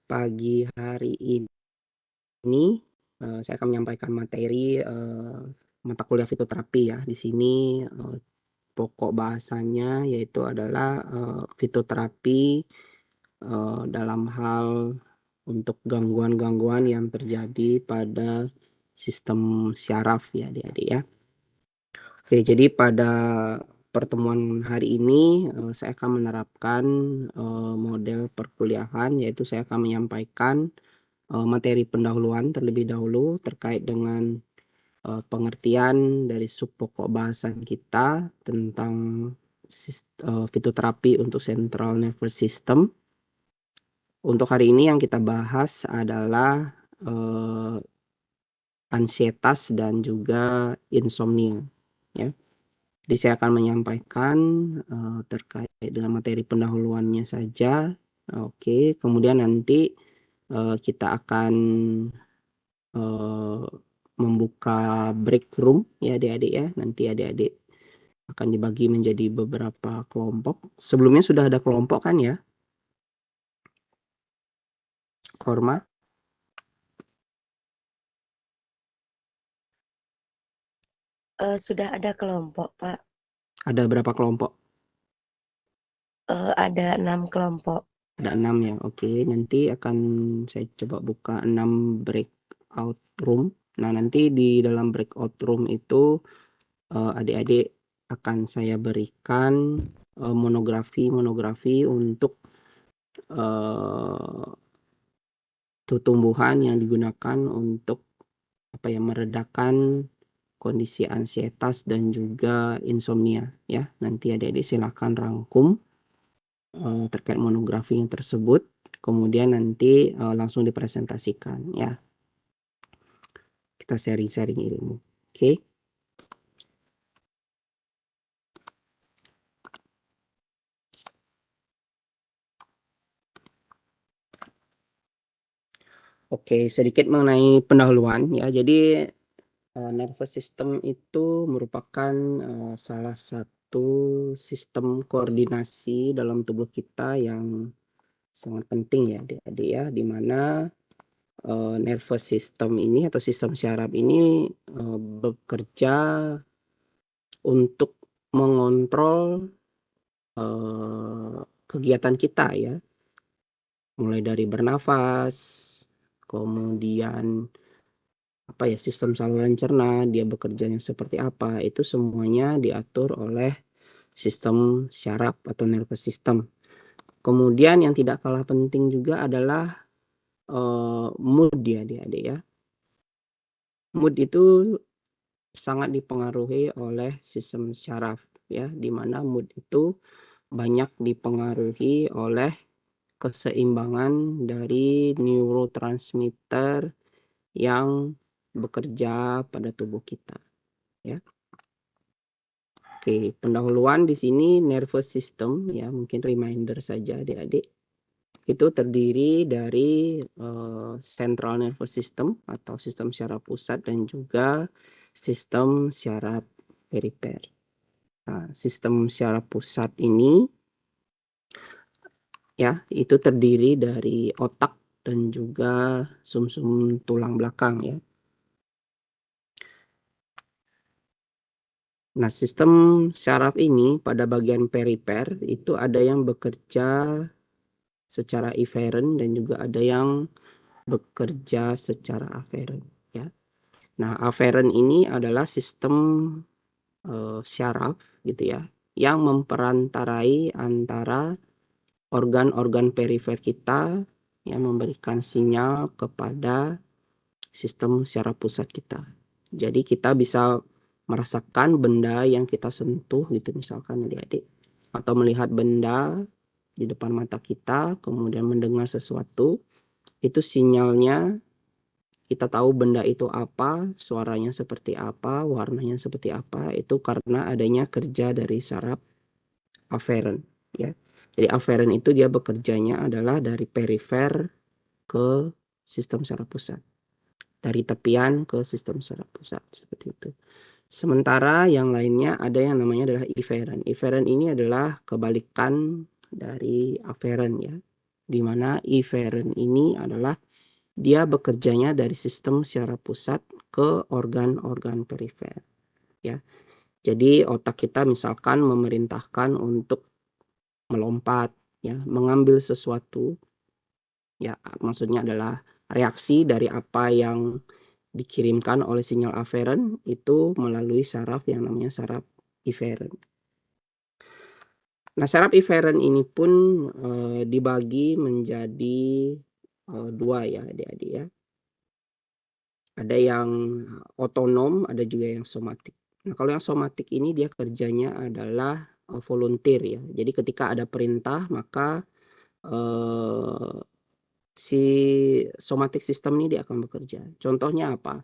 pagi hari ini saya akan menyampaikan materi mata kuliah fitoterapi ya. Di sini pokok bahasanya yaitu adalah fitoterapi dalam hal untuk gangguan-gangguan yang terjadi pada sistem syaraf ya adik-adik ya. Oke, jadi pada pertemuan hari ini saya akan menerapkan model perkuliahan, yaitu saya akan menyampaikan materi pendahuluan terlebih dahulu terkait dengan pengertian dari sub pokok bahasan kita tentang fitoterapi untuk central nervous system. Untuk hari ini yang kita bahas adalah ansietas dan juga insomnia ya. Jadi saya akan menyampaikan terkait dengan materi pendahuluannya saja. Oke, kemudian nanti kita akan membuka break room ya adik-adik ya. Nanti adik-adik akan dibagi menjadi beberapa kelompok. Sebelumnya sudah ada kelompok kan ya, Korma? Sudah ada kelompok, Pak. Ada berapa kelompok? Ada 6 kelompok. Ada 6 ya. Oke, nanti akan saya coba buka 6 breakout room. Nah, nanti di dalam breakout room itu adik-adik akan saya berikan monografi untuk tumbuhan yang digunakan untuk meredakan kondisi ansietas dan juga insomnia ya. Nanti adik-adik silakan rangkum terkait monografi yang tersebut, kemudian nanti langsung dipresentasikan ya. Kita sharing-sharing ilmu. Oke. Oke, sedikit mengenai pendahuluan ya. Jadi nervous system itu merupakan salah satu sistem koordinasi dalam tubuh kita yang sangat penting ya adik-adik ya, di mana nervous system ini atau sistem syaraf ini bekerja untuk mengontrol kegiatan kita ya, mulai dari bernafas, kemudian sistem saluran cerna dia bekerjanya seperti apa, itu semuanya diatur oleh sistem syaraf atau nervous system. Kemudian yang tidak kalah penting juga adalah mood ya adik-adik ya. Mood itu sangat dipengaruhi oleh sistem syaraf ya, di mana mood itu banyak dipengaruhi oleh keseimbangan dari neurotransmitter yang bekerja pada tubuh kita ya. Oke, pendahuluan di sini nervous system ya, mungkin reminder saja adik-adik. Itu terdiri dari central nervous system atau sistem syaraf pusat dan juga sistem syaraf perifer. Nah, sistem syaraf pusat ini ya, itu terdiri dari otak dan juga sumsum tulang belakang ya. Nah, sistem syaraf ini pada bagian perifer itu ada yang bekerja secara eferen dan juga ada yang bekerja secara aferen ya. Nah, aferen ini adalah sistem syaraf gitu ya, yang memperantarai antara organ-organ perifer kita yang memberikan sinyal kepada sistem syaraf pusat kita. Jadi kita bisa merasakan benda yang kita sentuh gitu misalkan adik-adik, atau melihat benda di depan mata kita, kemudian mendengar sesuatu, itu sinyalnya kita tahu benda itu apa, suaranya seperti apa, warnanya seperti apa, itu karena adanya kerja dari saraf aferen ya. Jadi aferen itu dia bekerjanya adalah dari perifer ke sistem syaraf pusat, dari tepian ke sistem syaraf pusat seperti itu. Sementara yang lainnya ada yang namanya adalah eferen. Eferen ini adalah kebalikan dari aferen ya. di mana eferen ini adalah dia bekerjanya dari sistem secara pusat ke organ-organ perifer, ya. Jadi otak kita misalkan memerintahkan untuk melompat, ya, mengambil sesuatu, ya, maksudnya adalah reaksi dari apa yang dikirimkan oleh sinyal aferen itu melalui saraf yang namanya saraf eferen. Nah, saraf eferen ini pun dibagi menjadi dua ya adik-adik ya. Ada yang otonom, ada juga yang somatik. Nah, kalau yang somatik ini dia kerjanya adalah volunteer ya. Jadi ketika ada perintah maka si somatic system ini dia akan bekerja. Contohnya apa?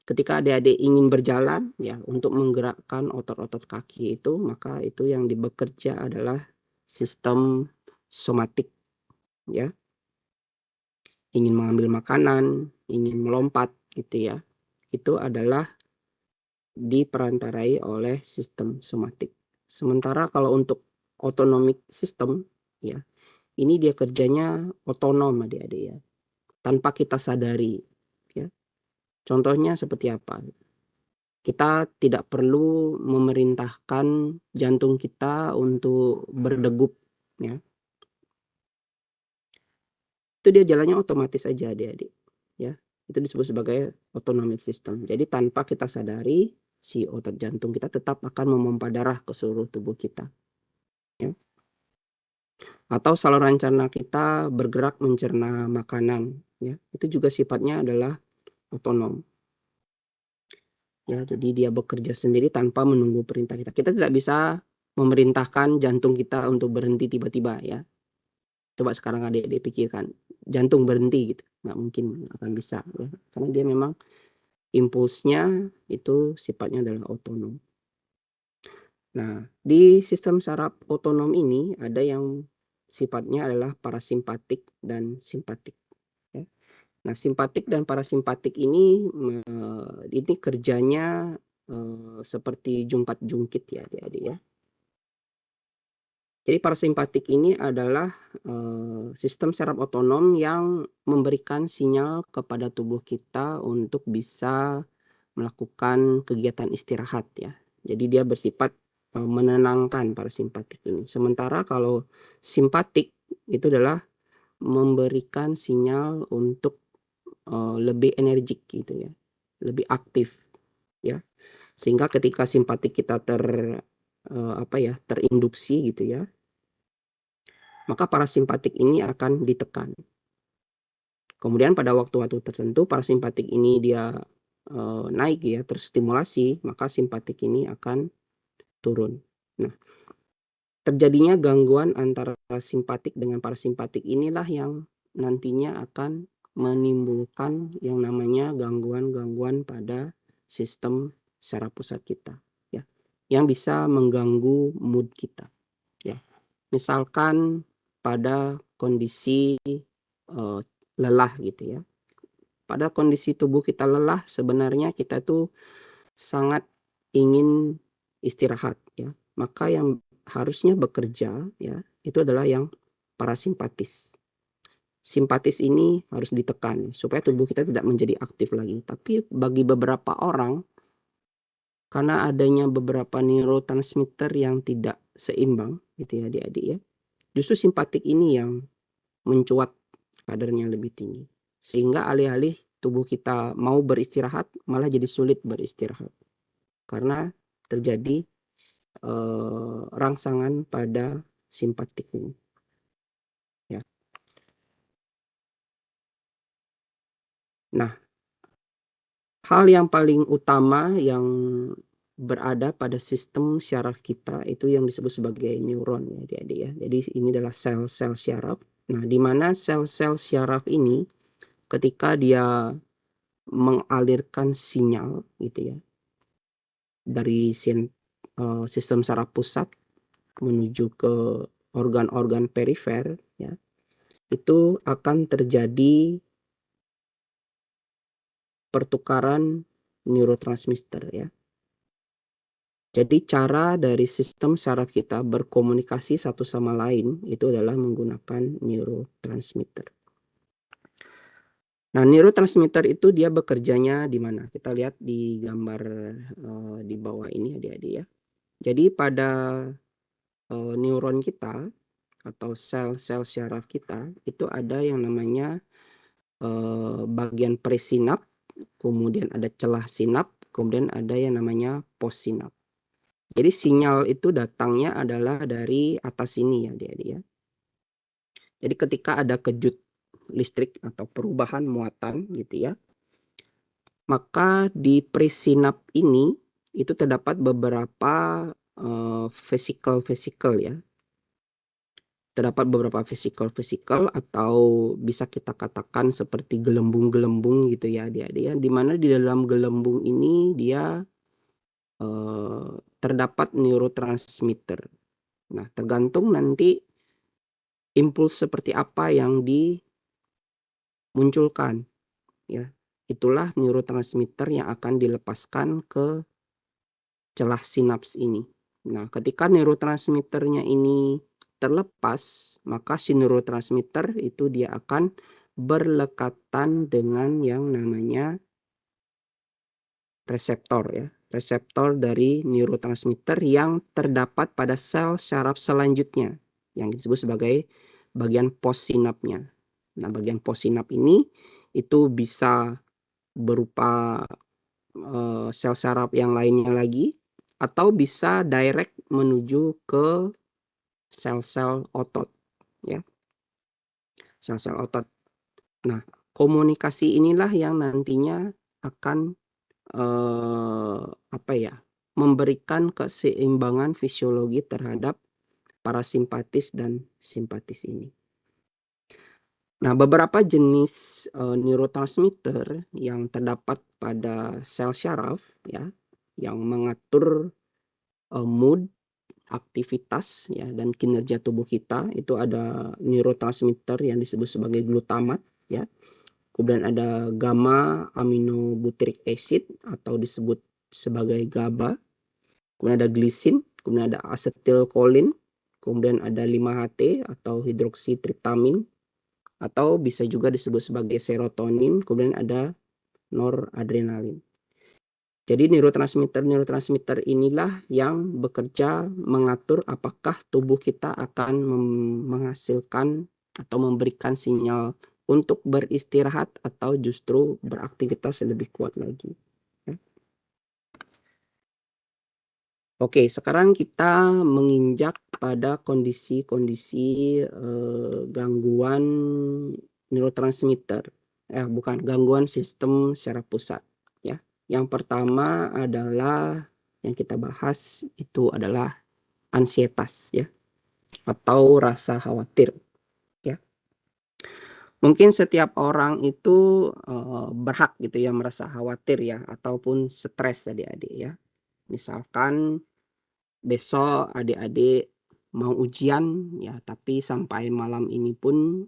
Ketika adik-adik ingin berjalan ya untuk menggerakkan otot-otot kaki itu, maka itu yang bekerja adalah sistem somatik ya. Ingin mengambil makanan, ingin melompat gitu ya. Itu adalah diperantarai oleh sistem somatik. Sementara kalau untuk autonomic system ya, ini dia kerjanya otonom adik-adik ya, tanpa kita sadari ya. Contohnya seperti apa? Kita tidak perlu memerintahkan jantung kita untuk berdegup ya. Itu dia jalannya otomatis aja adik-adik ya. Itu disebut sebagai autonomic system. Jadi tanpa kita sadari si otot jantung kita tetap akan memompa darah ke seluruh tubuh kita ya. Atau saluran cerna kita bergerak mencerna makanan ya. Itu juga sifatnya adalah otonom. Ya, jadi dia bekerja sendiri tanpa menunggu perintah kita. Kita tidak bisa memerintahkan jantung kita untuk berhenti tiba-tiba ya. Coba sekarang adik-adik pikirkan, jantung berhenti gitu, nggak mungkin, nggak akan bisa ya. Karena dia memang impulsnya itu sifatnya adalah otonom. Nah, di sistem saraf otonom ini ada yang sifatnya adalah parasimpatik dan simpatik ya. Nah, simpatik dan parasimpatik ini kerjanya seperti jungkat-jungkit ya adik-adik ya. Jadi parasimpatik ini adalah sistem saraf otonom yang memberikan sinyal kepada tubuh kita untuk bisa melakukan kegiatan istirahat ya. Jadi dia bersifat menenangkan parasimpatik ini. Sementara kalau simpatik itu adalah memberikan sinyal untuk lebih energik gitu ya, lebih aktif ya. Sehingga ketika simpatik kita terinduksi gitu ya, maka parasimpatik ini akan ditekan. Kemudian pada waktu-waktu tertentu parasimpatik ini dia naik ya, terstimulasi, maka simpatik ini akan turun. Nah, terjadinya gangguan antara simpatik dengan parasimpatik inilah yang nantinya akan menimbulkan yang namanya gangguan-gangguan pada sistem saraf pusat kita ya, yang bisa mengganggu mood kita ya. Misalkan pada kondisi lelah gitu ya. Pada kondisi tubuh kita lelah sebenarnya kita tuh sangat ingin istirahat ya. Maka yang harusnya bekerja ya itu adalah yang parasimpatis. Simpatis ini harus ditekan supaya tubuh kita tidak menjadi aktif lagi. Tapi bagi beberapa orang karena adanya beberapa neurotransmitter yang tidak seimbang gitu ya adik-adik ya. Justru simpatik ini yang mencuat kadarnya lebih tinggi. Sehingga alih-alih tubuh kita mau beristirahat, malah jadi sulit beristirahat. Karena terjadi rangsangan pada simpatik ini. Ya. Nah, hal yang paling utama yang berada pada sistem syaraf kita itu yang disebut sebagai neuron ya adik-adik ya. Jadi ini adalah sel-sel syaraf. Nah, di mana sel-sel syaraf ini ketika dia mengalirkan sinyal gitu ya dari sistem saraf pusat menuju ke organ-organ perifer ya, itu akan terjadi pertukaran neurotransmitter ya. Jadi cara dari sistem saraf kita berkomunikasi satu sama lain itu adalah menggunakan neurotransmitter. Nah, neurotransmitter itu dia bekerjanya di mana? Kita lihat di gambar di bawah ini adik-adik ya. Jadi pada neuron kita atau sel-sel syaraf kita itu ada yang namanya bagian presinap, kemudian ada celah sinap, kemudian ada yang namanya postsinap. Jadi sinyal itu datangnya adalah dari atas sini ya adik-adik ya. Jadi ketika ada kejut listrik atau perubahan muatan gitu ya, maka di presinap ini itu terdapat beberapa vesikel-vesikel ya. Terdapat beberapa vesikel-vesikel atau bisa kita katakan seperti gelembung-gelembung gitu ya adik-adik ya. Di mana di dalam gelembung ini dia terdapat neurotransmitter. Nah, tergantung nanti impuls seperti apa yang dimunculkan ya. Itulah neurotransmitter yang akan dilepaskan ke celah sinaps ini. Nah, ketika neurotransmitternya ini terlepas, maka si neurotransmitter itu dia akan berlekatan dengan yang namanya reseptor ya. Reseptor dari neurotransmitter yang terdapat pada sel saraf selanjutnya yang disebut sebagai bagian postsinapnya. Nah, bagian postsinap ini itu bisa berupa sel saraf yang lainnya lagi atau bisa direct menuju ke sel-sel otot ya, sel-sel otot. Nah, komunikasi inilah yang nantinya akan apa ya, memberikan keseimbangan fisiologi terhadap parasimpatis dan simpatis ini. Nah, beberapa jenis neurotransmitter yang terdapat pada sel syaraf ya, yang mengatur mood, aktivitas ya dan kinerja tubuh kita itu ada neurotransmitter yang disebut sebagai glutamat ya. Kemudian ada gamma aminobutyric acid atau disebut sebagai GABA. Kemudian ada glisin, kemudian ada asetilkolin, kemudian ada 5-HT atau hidroksitriptamin atau bisa juga disebut sebagai serotonin, kemudian ada noradrenalin. Jadi neurotransmitter inilah yang bekerja mengatur apakah tubuh kita akan menghasilkan atau memberikan sinyal untuk beristirahat atau justru beraktivitas lebih kuat lagi. Oke, sekarang kita menginjak pada kondisi-kondisi gangguan neurotransmitter. Bukan, gangguan sistem secara pusat. Ya. Yang pertama adalah yang kita bahas itu adalah ansietas ya, atau rasa khawatir. Ya. Mungkin setiap orang itu berhak gitu ya merasa khawatir ya, ataupun stres adik-adik ya. Misalkan besok adik-adik mau ujian ya, tapi sampai malam ini pun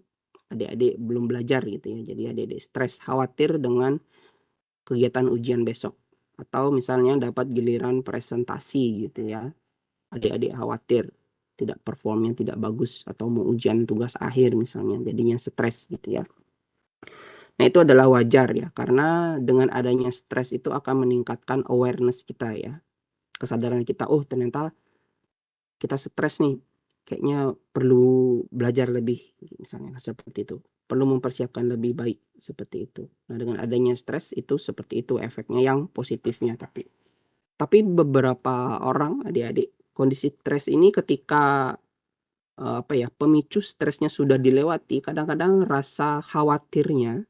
adik-adik belum belajar gitu ya. Jadi adik-adik stres, khawatir dengan kegiatan ujian besok. Atau misalnya dapat giliran presentasi gitu ya. Adik-adik khawatir tidak performnya tidak bagus atau mau ujian tugas akhir misalnya, jadinya stres gitu ya. Nah, itu adalah wajar ya, karena dengan adanya stres itu akan meningkatkan awareness kita ya. Kesadaran kita, oh ternyata kita stres nih, kayaknya perlu belajar lebih, misalnya seperti itu. Perlu mempersiapkan lebih baik, seperti itu. Nah, dengan adanya stres itu seperti itu efeknya yang positifnya. Tapi beberapa orang, adik-adik, kondisi stres ini ketika pemicu stresnya sudah dilewati, kadang-kadang rasa khawatirnya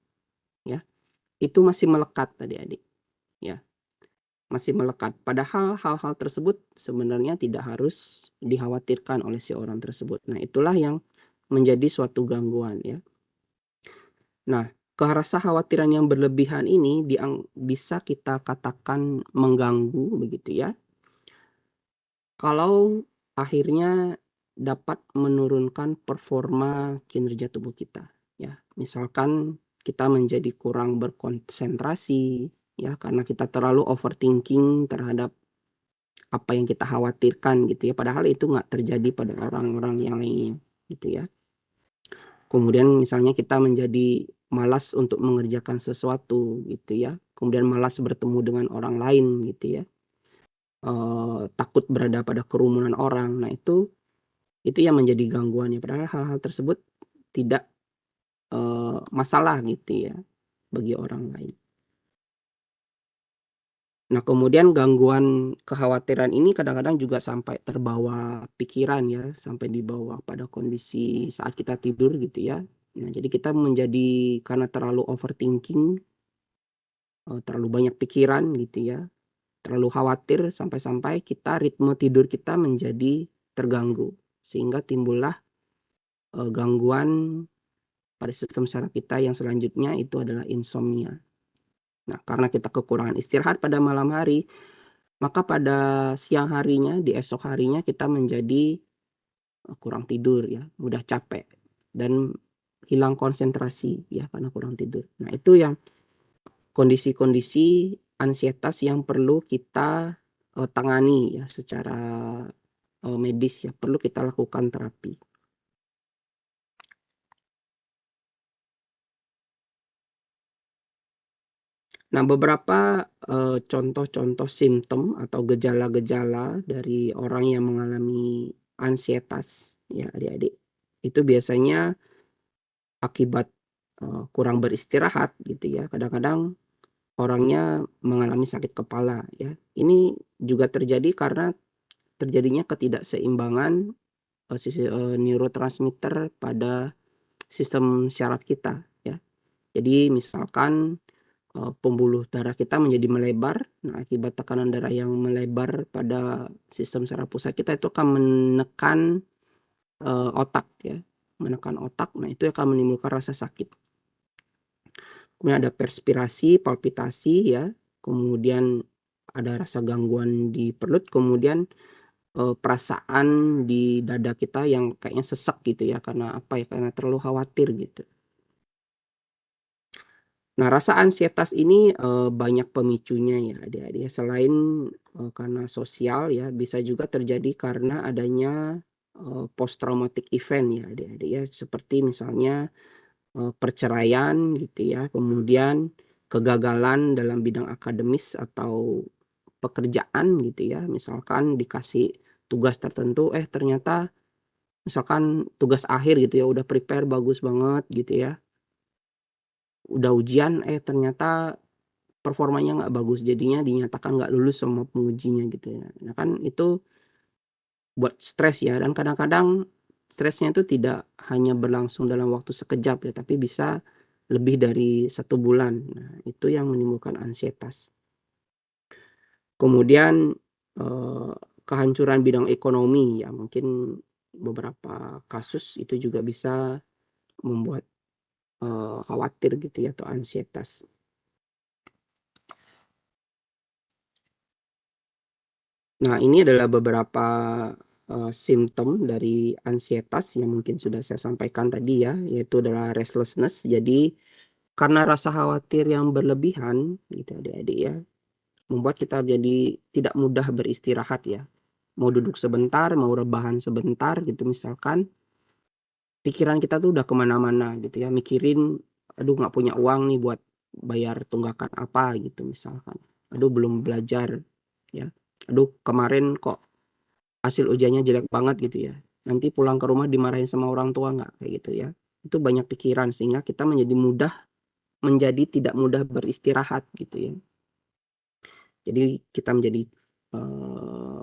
ya itu masih melekat adik-adik. Ya. Masih melekat. Padahal hal-hal tersebut sebenarnya tidak harus dikhawatirkan oleh si orang tersebut. Nah, itulah yang menjadi suatu gangguan ya. Nah, rasa khawatiran yang berlebihan ini bisa kita katakan mengganggu begitu ya. Kalau akhirnya dapat menurunkan performa kinerja tubuh kita ya. Misalkan kita menjadi kurang berkonsentrasi ya karena kita terlalu overthinking terhadap apa yang kita khawatirkan gitu ya, padahal itu nggak terjadi pada orang-orang yang lainnya gitu ya. Kemudian misalnya kita menjadi malas untuk mengerjakan sesuatu gitu ya, kemudian malas bertemu dengan orang lain gitu ya, takut berada pada kerumunan orang. Nah itu yang menjadi gangguannya, padahal hal-hal tersebut tidak, masalah gitu ya bagi orang lain. Nah, kemudian gangguan kekhawatiran ini kadang-kadang juga sampai terbawa pikiran ya, sampai dibawa pada kondisi saat kita tidur gitu ya. Nah, jadi kita menjadi karena terlalu overthinking, terlalu banyak pikiran gitu ya, terlalu khawatir sampai-sampai kita ritme tidur kita menjadi terganggu. Sehingga timbullah, gangguan pada sistem saraf kita yang selanjutnya itu adalah insomnia. Nah, karena kita kekurangan istirahat pada malam hari, maka pada siang harinya, di esok harinya kita menjadi, kurang tidur ya, mudah capek dan hilang konsentrasi ya karena kurang tidur. Nah, itu yang kondisi-kondisi ansietas yang perlu kita, tangani ya secara, medis ya, perlu kita lakukan terapi. Nah, beberapa, contoh-contoh simptom atau gejala-gejala dari orang yang mengalami ansietas ya adik-adik, itu biasanya akibat, kurang beristirahat gitu ya, kadang-kadang orangnya mengalami sakit kepala ya. Ini juga terjadi karena terjadinya ketidakseimbangan, neurotransmitter pada sistem syaraf kita ya. Jadi misalkan, pembuluh darah kita menjadi melebar, nah akibat tekanan darah yang melebar pada sistem saraf pusat kita itu akan menekan, otak ya, menekan otak, nah itu akan menimbulkan rasa sakit. Kemudian ada perspirasi, palpitasi ya, kemudian ada rasa gangguan di perut, kemudian, perasaan di dada kita yang kayaknya sesak gitu ya, karena apa ya, karena terlalu khawatir gitu. Nah, rasa ansietas ini, banyak pemicunya ya adik-adik ya, selain, karena sosial ya, bisa juga terjadi karena adanya, post traumatic event ya adik-adik ya, seperti misalnya, perceraian gitu ya, kemudian kegagalan dalam bidang akademis atau pekerjaan gitu ya, misalkan dikasih tugas tertentu, ternyata misalkan tugas akhir gitu ya, udah prepare bagus banget gitu ya, udah ujian, ternyata performanya nggak bagus, jadinya dinyatakan nggak lulus sama pengujinya gitu ya. Nah kan itu buat stres ya, dan kadang-kadang stresnya itu tidak hanya berlangsung dalam waktu sekejap ya, tapi bisa lebih dari 1 bulan. Nah, itu yang menimbulkan ansietas. Kemudian, kehancuran bidang ekonomi ya, mungkin beberapa kasus itu juga bisa membuat, khawatir gitu ya atau ansietas. Nah, ini adalah beberapa, simptom dari ansietas yang mungkin sudah saya sampaikan tadi ya, yaitu adalah restlessness. Jadi karena rasa khawatir yang berlebihan gitu adik-adik ya, membuat kita jadi tidak mudah beristirahat ya. Mau duduk sebentar, mau rebahan sebentar gitu misalkan, pikiran kita tuh udah kemana-mana gitu ya, mikirin, "Aduh nggak punya uang nih buat bayar tunggakan apa," gitu misalkan. "Aduh belum belajar," ya. "Aduh kemarin kok hasil ujiannya jelek banget," gitu ya. "Nanti pulang ke rumah dimarahin sama orang tua nggak?" Kayak gitu ya. Itu banyak pikiran sehingga kita menjadi tidak mudah beristirahat gitu ya. Jadi kita menjadi,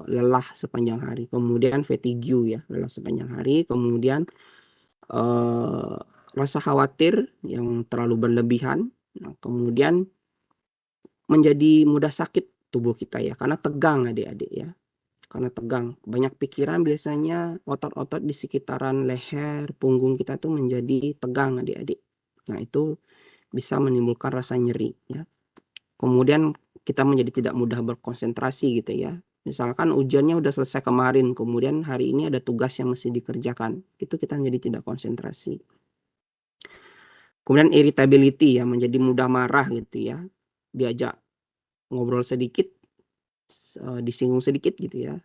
lelah sepanjang hari, kemudian fatigue ya, lelah sepanjang hari, kemudian, eee, rasa khawatir yang terlalu berlebihan, nah kemudian menjadi mudah sakit tubuh kita ya, karena tegang adik-adik ya, karena tegang. Banyak pikiran biasanya otot-otot di sekitaran leher, punggung kita tuh menjadi tegang adik-adik. Nah itu bisa menimbulkan rasa nyeri ya. Kemudian kita menjadi tidak mudah berkonsentrasi gitu ya. Misalkan ujiannya udah selesai kemarin, kemudian hari ini ada tugas yang mesti dikerjakan, itu kita menjadi tidak konsentrasi. Kemudian irritability ya, menjadi mudah marah gitu ya. Diajak ngobrol sedikit disinggung sedikit gitu ya.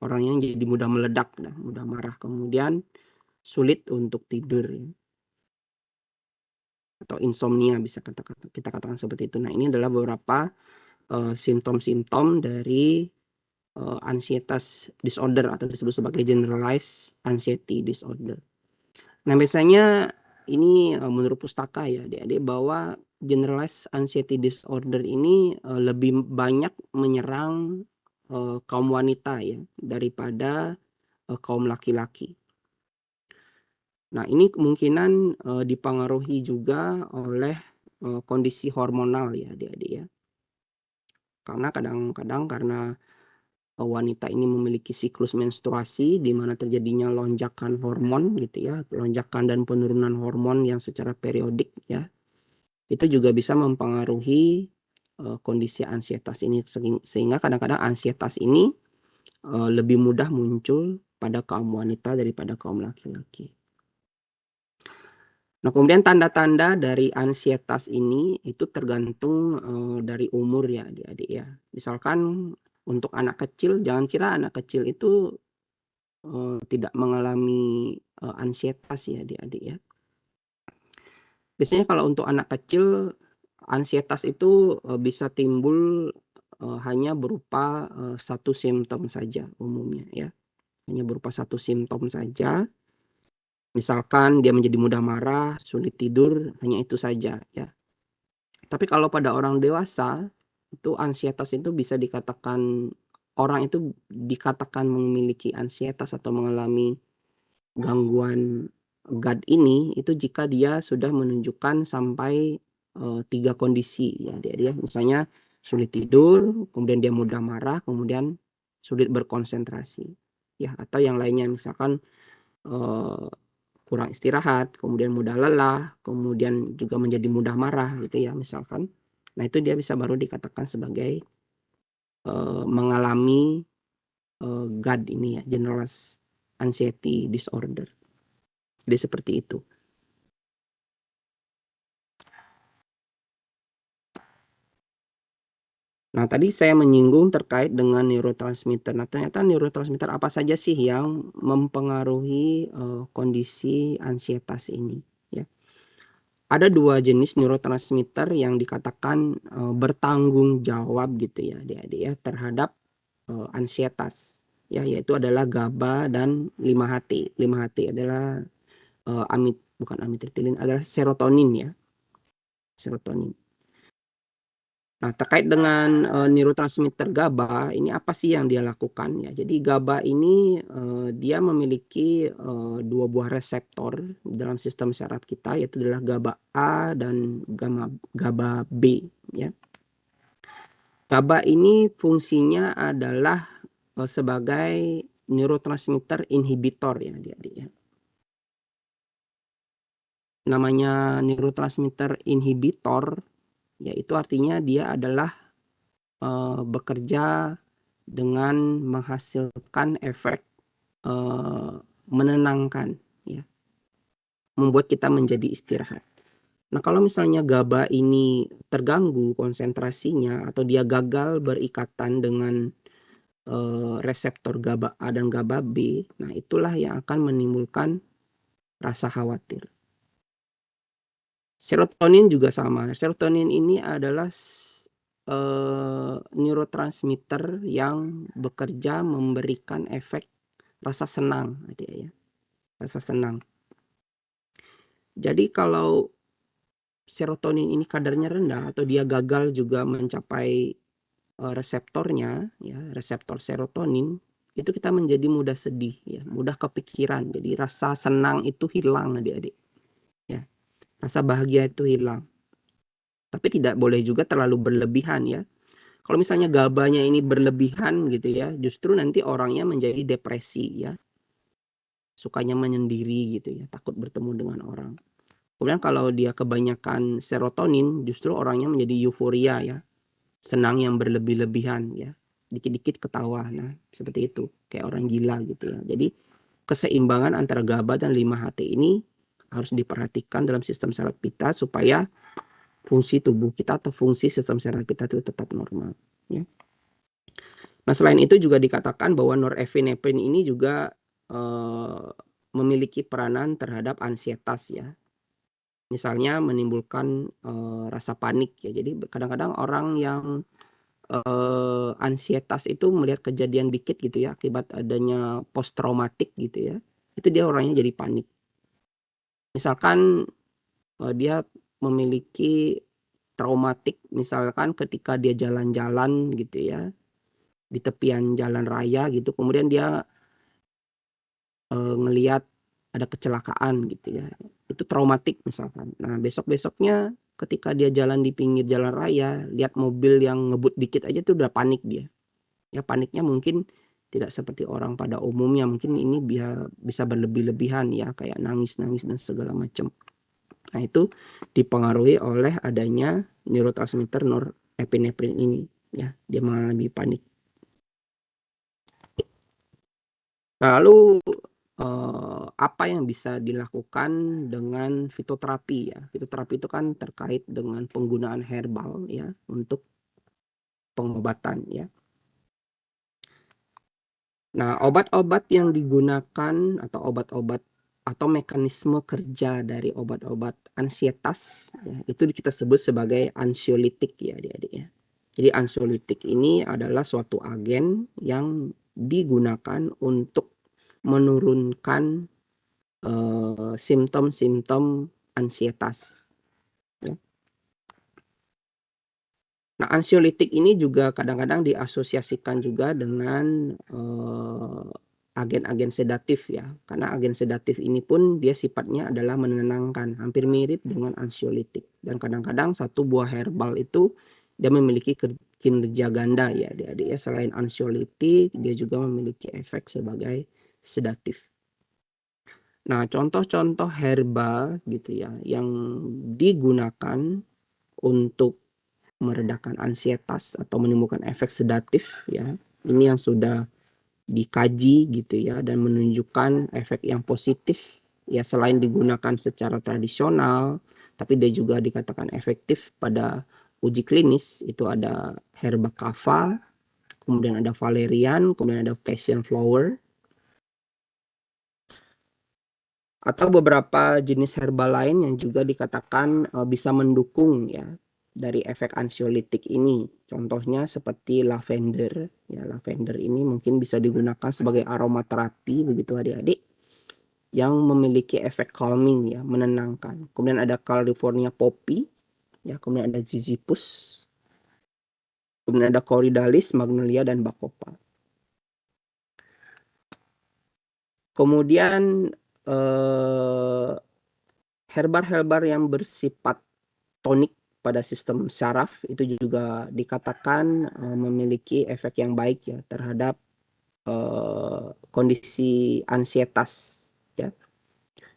Orangnya jadi mudah meledak, mudah marah, kemudian sulit untuk tidur ya. Atau insomnia bisa kita katakan seperti itu. Nah, ini adalah beberapa simptom-simptom dari anxietas disorder atau disebut sebagai generalized anxiety disorder. Nah, biasanya ini menurut pustaka ya adik-adik, bahwa generalized anxiety disorder ini lebih banyak menyerang kaum wanita ya daripada kaum laki-laki. Nah, ini kemungkinan dipengaruhi juga oleh kondisi hormonal ya adik-adik ya. Karena kadang-kadang karena wanita ini memiliki siklus menstruasi di mana terjadinya lonjakan hormon gitu ya, lonjakan dan penurunan hormon yang secara periodik ya. Itu juga bisa mempengaruhi kondisi ansietas ini, sehingga kadang-kadang ansietas ini lebih mudah muncul pada kaum wanita daripada kaum laki-laki. Nah, kemudian tanda-tanda dari ansietas ini itu tergantung dari umur ya adik-adik ya. Misalkan untuk anak kecil, jangan kira anak kecil itu tidak mengalami ansietas ya adik-adik ya. Biasanya kalau untuk anak kecil, ansietas itu bisa timbul hanya berupa satu simptom saja umumnya ya. Hanya berupa satu simptom saja. Misalkan dia menjadi mudah marah, sulit tidur, hanya itu saja ya. Tapi kalau pada orang dewasa, itu ansietas itu bisa dikatakan, orang itu dikatakan memiliki ansietas atau mengalami gangguan GAD ini, itu jika dia sudah menunjukkan sampai 3 kondisi ya dia. Misalnya sulit tidur, kemudian dia mudah marah, kemudian sulit berkonsentrasi ya, atau yang lainnya misalkan kurang istirahat, kemudian mudah lelah, kemudian juga menjadi mudah marah gitu ya misalkan. Nah, itu dia bisa baru dikatakan sebagai mengalami GAD ini ya, generalized anxiety disorder. Jadi seperti itu. Nah, tadi saya menyinggung terkait dengan neurotransmitter. Nah, ternyata neurotransmitter apa saja sih yang mempengaruhi kondisi ansietas ini ya. Ada 2 jenis neurotransmitter yang dikatakan bertanggung jawab gitu ya adik-adik ya terhadap ansietas ya, yaitu adalah GABA dan 5-HT. 5-HT adalah bukan amitriptilin, adalah serotonin ya. Serotonin. Nah, terkait dengan neurotransmitter GABA, ini apa sih yang dia lakukan ya? Jadi GABA ini dia memiliki 2 buah reseptor dalam sistem saraf kita, yaitu adalah GABA A dan GABA B ya. GABA ini fungsinya adalah sebagai neurotransmitter inhibitor ya adik-adik ya. Namanya neurotransmitter inhibitor, yaitu artinya dia adalah bekerja dengan menghasilkan efek menenangkan ya, membuat kita menjadi istirahat. Nah, kalau misalnya GABA ini terganggu konsentrasinya atau dia gagal berikatan dengan reseptor GABA A dan GABA B, nah itulah yang akan menimbulkan rasa khawatir. Serotonin juga sama. Serotonin ini adalah neurotransmitter yang bekerja memberikan efek rasa senang ya, rasa senang. Jadi kalau serotonin ini kadarnya rendah atau dia gagal juga mencapai reseptornya ya, reseptor serotonin, itu kita menjadi mudah sedih ya, mudah kepikiran. Jadi rasa senang itu hilang adik-adik ya. Rasa bahagia itu hilang. Tapi tidak boleh juga terlalu berlebihan ya. Kalau misalnya GABA-nya ini berlebihan gitu ya, justru nanti orangnya menjadi depresi ya. Sukanya menyendiri gitu ya, takut bertemu dengan orang. Kemudian kalau dia kebanyakan serotonin, justru orangnya menjadi euforia ya. Senang yang berlebih-lebihan ya. Dikit-dikit ketawa. Nah, seperti itu. Kayak orang gila gitu ya. Jadi keseimbangan antara GABA dan 5-HT ini harus diperhatikan dalam sistem saraf kita supaya fungsi tubuh kita atau fungsi sistem saraf kita itu tetap normal ya. Nah, selain itu juga dikatakan bahwa norepinefrin ini juga memiliki peranan terhadap ansietas ya. Misalnya menimbulkan rasa panik ya. Jadi kadang-kadang orang yang ansietas itu melihat kejadian dikit gitu ya akibat adanya post traumatik gitu ya. Itu dia orangnya jadi panik. Misalkan dia memiliki traumatik misalkan ketika dia jalan-jalan gitu ya di tepian jalan raya gitu, kemudian dia ngelihat ada kecelakaan gitu ya, itu traumatik misalkan. Nah, besok-besoknya ketika dia jalan di pinggir jalan raya, lihat mobil yang ngebut dikit aja tuh udah panik dia. Ya paniknya mungkin tidak seperti orang pada umumnya, mungkin ini bisa berlebih-lebihan ya, kayak nangis-nangis dan segala macam. Nah, itu dipengaruhi oleh adanya neurotransmitter norepinefrin ini ya, dia mengalami panik. Lalu apa yang bisa dilakukan dengan fitoterapi ya? Fitoterapi itu kan terkait dengan penggunaan herbal ya untuk pengobatan ya. Nah, obat-obat yang digunakan atau obat-obat atau mekanisme kerja dari obat-obat ansietas ya, itu kita sebut sebagai ansiolitik ya adik-adik ya. Jadi ansiolitik ini adalah suatu agen yang digunakan untuk menurunkan simptom-simptom ansietas ya. Nah, ansiolitik ini juga kadang-kadang diasosiasikan juga dengan agen-agen sedatif ya. Karena agen sedatif ini pun dia sifatnya adalah menenangkan, hampir mirip dengan ansiolitik. Dan kadang-kadang satu buah herbal itu dia memiliki kinerja ganda ya adik-adik ya. Selain ansiolitik, dia juga memiliki efek sebagai sedatif. Nah, contoh-contoh herbal gitu ya yang digunakan untuk meredakan ansietas atau menimbulkan efek sedatif ya. Ini yang sudah dikaji gitu ya dan menunjukkan efek yang positif ya, selain digunakan secara tradisional tapi dia juga dikatakan efektif pada uji klinis. Itu ada herba kava, kemudian ada valerian, kemudian ada passion flower, atau beberapa jenis herba lain yang juga dikatakan bisa mendukung ya dari efek ansiolitik ini. Contohnya seperti lavender ya, lavender ini mungkin bisa digunakan sebagai aromaterapi begitu adik-adik, yang memiliki efek calming ya, menenangkan. Kemudian ada California poppy ya, kemudian ada ziziphus, kemudian ada corydalis, magnolia dan bacopa. Kemudian herbar-herbar yang bersifat tonik pada sistem saraf itu juga dikatakan memiliki efek yang baik ya terhadap kondisi ansietas ya.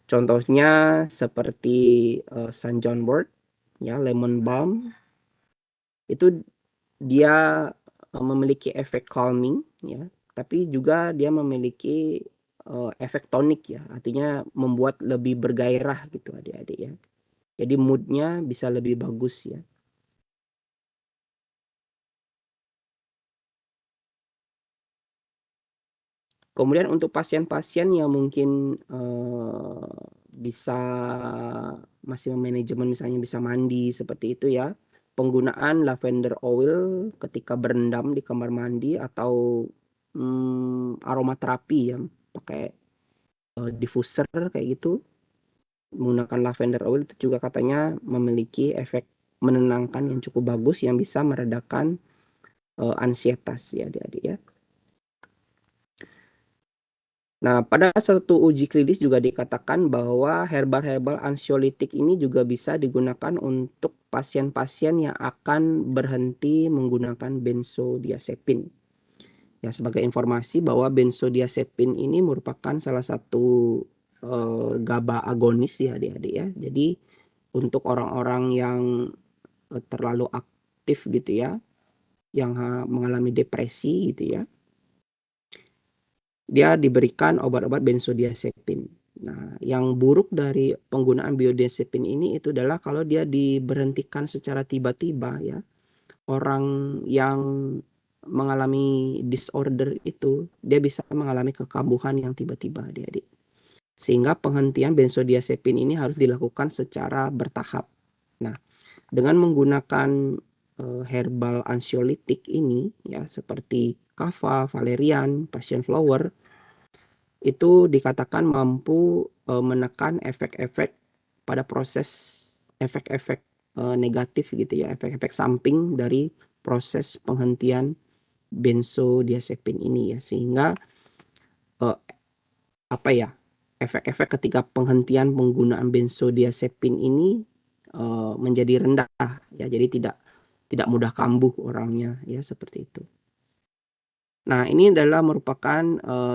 Contohnya seperti St. John wort ya, lemon balm itu dia memiliki efek calming ya, tapi juga dia memiliki efek tonik ya, artinya membuat lebih bergairah gitu adik-adik ya. Jadi moodnya bisa lebih bagus ya. Kemudian untuk pasien-pasien yang mungkin bisa masih manajemen, misalnya bisa mandi seperti itu ya, penggunaan lavender oil ketika berendam di kamar mandi atau aromaterapi yang pakai diffuser kayak gitu, menggunakan lavender oil itu juga katanya memiliki efek menenangkan yang cukup bagus yang bisa meredakan ansietas ya adik-adik ya. Nah, pada suatu uji klinis juga dikatakan bahwa herbal-herbal ansiolitik ini juga bisa digunakan untuk pasien-pasien yang akan berhenti menggunakan benzodiazepin. Ya, sebagai informasi bahwa benzodiazepin ini merupakan salah satu GABA agonis ya adik-adik ya. Jadi untuk orang-orang yang terlalu aktif gitu ya, yang mengalami depresi gitu ya, dia diberikan obat-obat benzodiazepin. Nah, yang buruk dari penggunaan benzodiazepin ini itu adalah kalau dia diberhentikan secara tiba-tiba ya. Orang yang mengalami disorder itu, dia bisa mengalami kekambuhan yang tiba-tiba, adik-adik. Sehingga penghentian benzodiazepin ini harus dilakukan secara bertahap. Nah, dengan menggunakan herbal ansiolitik ini ya, seperti kava, valerian, passion flower, itu dikatakan mampu menekan efek-efek pada proses efek-efek negatif gitu ya, efek-efek samping dari proses penghentian benzodiazepin ini ya, sehingga apa ya, efek-efek ketika penghentian penggunaan benzodiazepin ini menjadi rendah ya, jadi tidak mudah kambuh orangnya ya, seperti itu. Nah, ini adalah merupakan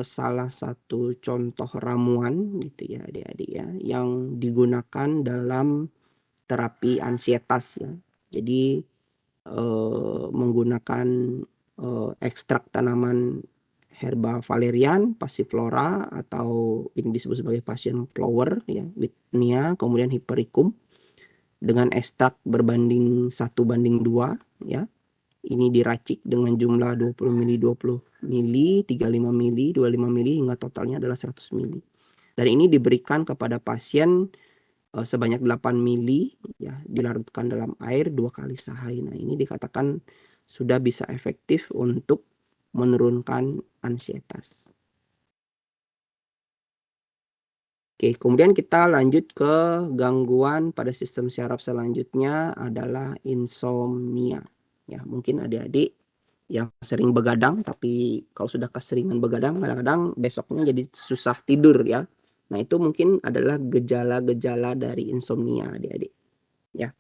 salah satu contoh ramuan gitu ya, adik-adik ya, yang digunakan dalam terapi ansietas ya. Jadi menggunakan ekstrak tanaman herba valerian, passiflora, atau ini disebut sebagai passion flower ya, Whitneya, kemudian hypericum, dengan ekstrak berbanding 1:2 ya. Ini diracik dengan jumlah 20 mili, 20 mili, 35 mili, 25 mili, hingga totalnya adalah 100 mili. Dan ini diberikan kepada pasien sebanyak 8 mili ya, dilarutkan dalam air 2 kali sehari. Nah, ini dikatakan sudah bisa efektif untuk menurunkan ansietas. Oke, kemudian kita lanjut ke gangguan pada sistem syaraf selanjutnya adalah insomnia. Ya, mungkin adik-adik yang sering begadang, tapi kalau sudah keseringan begadang kadang-kadang besoknya jadi susah tidur ya. Nah, itu mungkin adalah gejala-gejala dari insomnia, adik-adik. Ya.